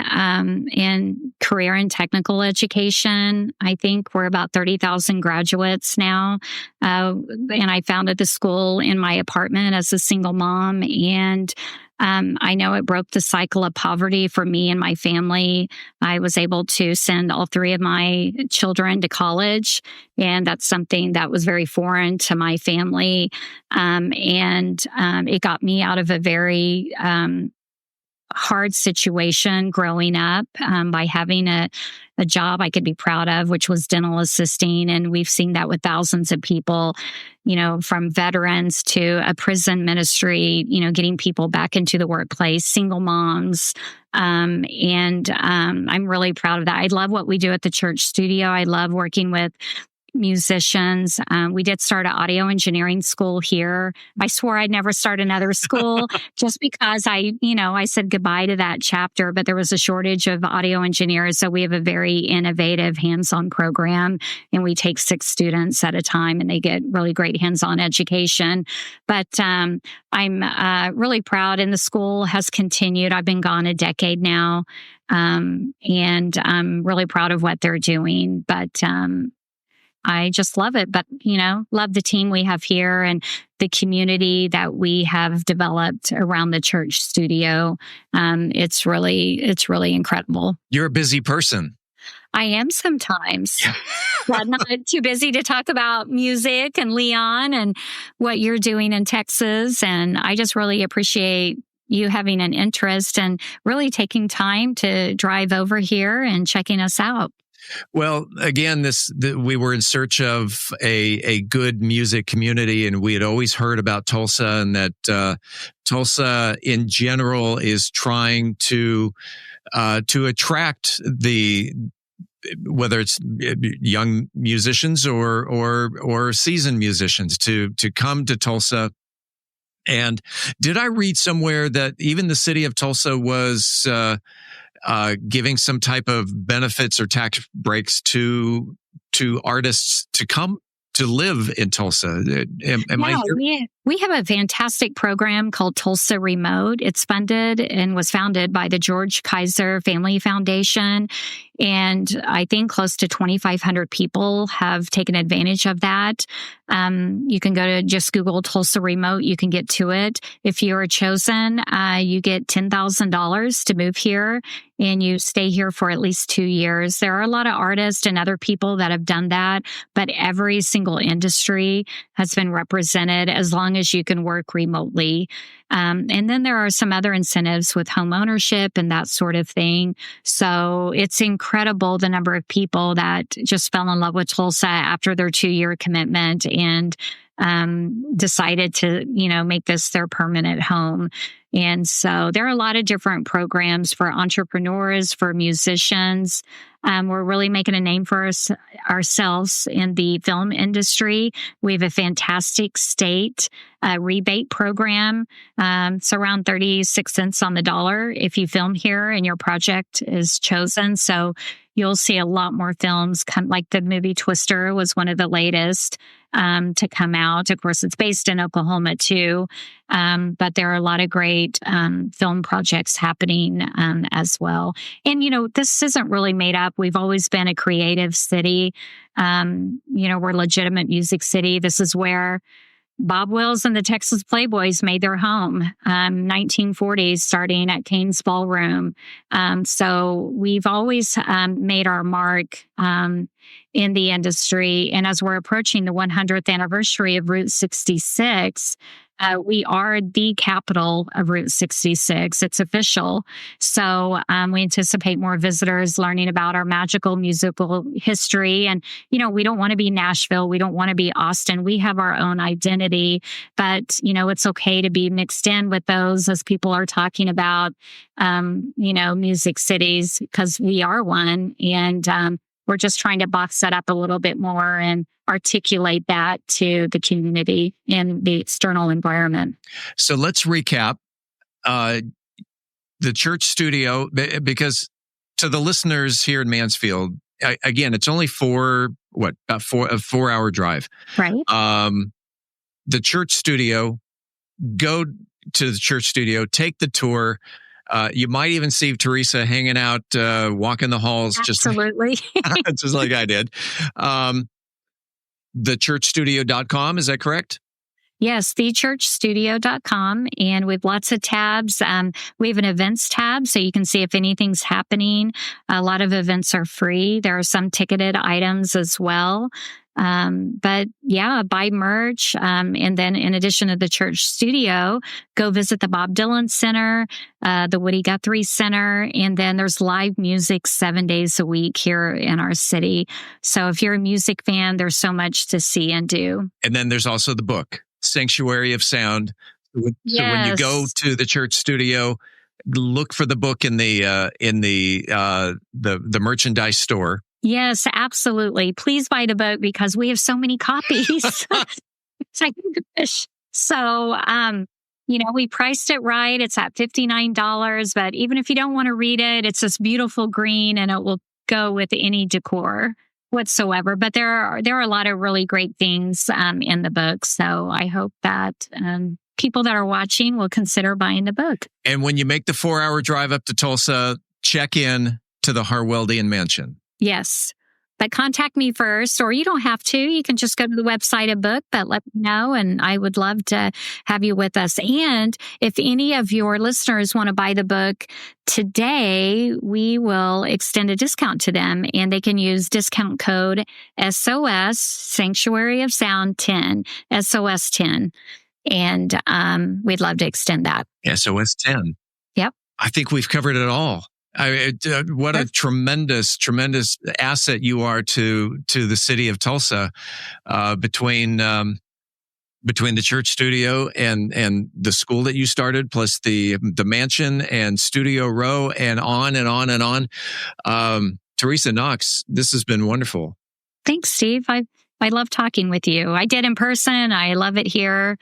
career and technical education. I think we're about 30,000 graduates now. And I founded the school in my apartment as a single mom. And I know it broke the cycle of poverty for me and my family. I was able to send all 3 of my children to college, and that's something that was very foreign to my family. And it got me out of a very hard situation growing up by having a job I could be proud of, which was dental assisting. And we've seen that with thousands of people, from veterans to a prison ministry, getting people back into the workplace, single moms. And I'm really proud of that. I love what we do at the church studio. I love working with musicians. We did start an audio engineering school here. I swore I'd never start another school just because I said goodbye to that chapter, but there was a shortage of audio engineers. So we have a very innovative hands-on program, and we take 6 students at a time, and they get really great hands-on education. But I'm really proud, and the school has continued. I've been gone a decade now, and I'm really proud of what they're doing. But I just love it. But, love the team we have here and the community that we have developed around the church studio. It's really incredible. You're a busy person. I am sometimes, but not too busy to talk about music and Leon and what you're doing in Texas. And I just really appreciate you having an interest and really taking time to drive over here and checking us out. Well, again, we were in search of a good music community, and we had always heard about Tulsa, and that Tulsa in general is trying to attract whether it's young musicians or seasoned musicians to come to Tulsa. And did I read somewhere that even the city of Tulsa was giving some type of benefits or tax breaks to artists to come to live in Tulsa? We have a fantastic program called Tulsa Remote. It's funded and was founded by the George Kaiser Family Foundation. And I think close to 2,500 people have taken advantage of that. You can go to just Google Tulsa Remote. You can get to it. If you are chosen, you get $10,000 to move here, and you stay here for at least 2 years. There are a lot of artists and other people that have done that, but every single industry has been represented as long as you can work remotely. And then there are some other incentives with home ownership and that sort of thing. So it's incredible the number of people that just fell in love with Tulsa after their 2-year commitment and decided to, make this their permanent home. And so there are a lot of different programs for entrepreneurs, for musicians. We're really making a name for ourselves in the film industry. We have a fantastic state rebate program. It's around 36 cents on the dollar if you film here and your project is chosen. So you'll see a lot more films come, like the movie Twister was one of the latest to come out. Of course, it's based in Oklahoma too, but there are a lot of great film projects happening as well. And, this isn't really made up. We've always been a creative city. We're a legitimate music city. This is where Bob Wills and the Texas Playboys made their home, 1940s, starting at Kane's Ballroom. So we've always made our mark in the industry. And as we're approaching the 100th anniversary of Route 66, we are the capital of Route 66. It's official. So we anticipate more visitors learning about our magical musical history. And, we don't want to be Nashville. We don't want to be Austin. We have our own identity. But, it's okay to be mixed in with those as people are talking about, music cities, because we are one. And we're just trying to box that up a little bit more and articulate that to the community and the external environment. So let's recap the church studio, because to the listeners here in Mansfield, again, it's only a 4-hour drive. Right. The church studio, go to the church studio, take the tour. You might even see Teresa hanging out, walking the halls. Absolutely. Just like I did. Thechurchstudio.com, is that correct? Yes, thechurchstudio.com. And we have lots of tabs. We have an events tab, so you can see if anything's happening. A lot of events are free. There are some ticketed items as well. But yeah, buy merch. And then in addition to the church studio, go visit the Bob Dylan Center, the Woody Guthrie Center. And then there's live music 7 days a week here in our city. So if you're a music fan, there's so much to see and do. And then there's also the book, Sanctuary of Sound. So when you go to the church studio, look for the book in the merchandise store. Yes, absolutely. Please buy the book because we have so many copies. So, we priced it right. It's at $59, but even if you don't want to read it, it's this beautiful green and it will go with any decor whatsoever. But there are a lot of really great things in the book. So I hope that people that are watching will consider buying the book. And when you make the 4-hour drive up to Tulsa, check in to the Harweldian Mansion. Yes. But contact me first, or you don't have to. You can just go to the website and book, but let me know. And I would love to have you with us. And if any of your listeners want to buy the book today, we will extend a discount to them and they can use discount code SOS, Sanctuary of Sound 10, SOS 10. And we'd love to extend that. SOS 10. Yep. I think we've covered it all. What a tremendous asset you are to the city of Tulsa, between the church studio and the school that you started, plus the mansion and Studio Row, and on and on and on. Teresa Knox, this has been wonderful. Thanks, Steve. I love talking with you. I did in person. I love it here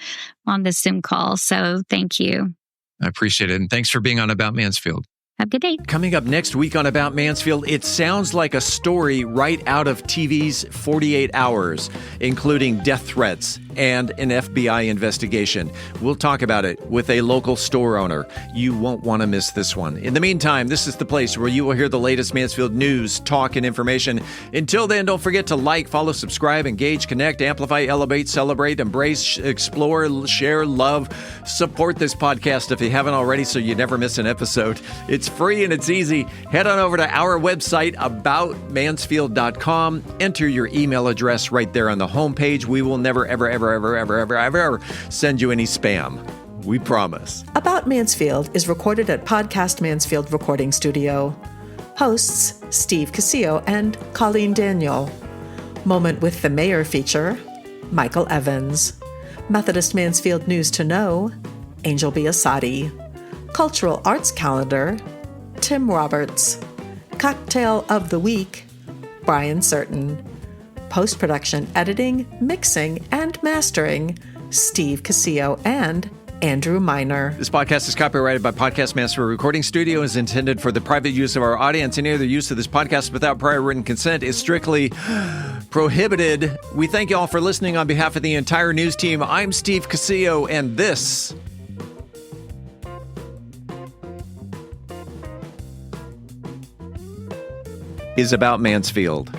on the Zoom call. So thank you. I appreciate it. And thanks for being on About Mansfield. Have a good day. Coming up next week on About Mansfield, it sounds like a story right out of TV's 48 Hours, including death threats and an FBI investigation. We'll talk about it with a local store owner. You won't want to miss this one. In the meantime, this is the place where you will hear the latest Mansfield news, talk, and information. Until then, don't forget to like, follow, subscribe, engage, connect, amplify, elevate, celebrate, embrace, explore, share, love. Support this podcast if you haven't already so you never miss an episode. It's free and it's easy. Head on over to our website, aboutmansfield.com. Enter your email address right there on the homepage. We will never, ever send you any spam. We promise. About Mansfield is recorded at Podcast Mansfield Recording Studio. Hosts Steve Casillo and Colleen Daniel. Moment with the Mayor feature Michael Evans. Methodist Mansfield News to Know, Angel Biasatti. Cultural Arts Calendar, Tim Roberts. Cocktail of the Week, Brian Certain. Post-production editing, mixing, and mastering, Steve Casillo and Andrew Miner. This podcast is copyrighted by Podcast Mansfield Recording Studio and is intended for the private use of our audience. Any other use of this podcast without prior written consent is strictly prohibited. We thank you all for listening. On behalf of the entire news team, I'm Steve Casillo, and this is About Mansfield.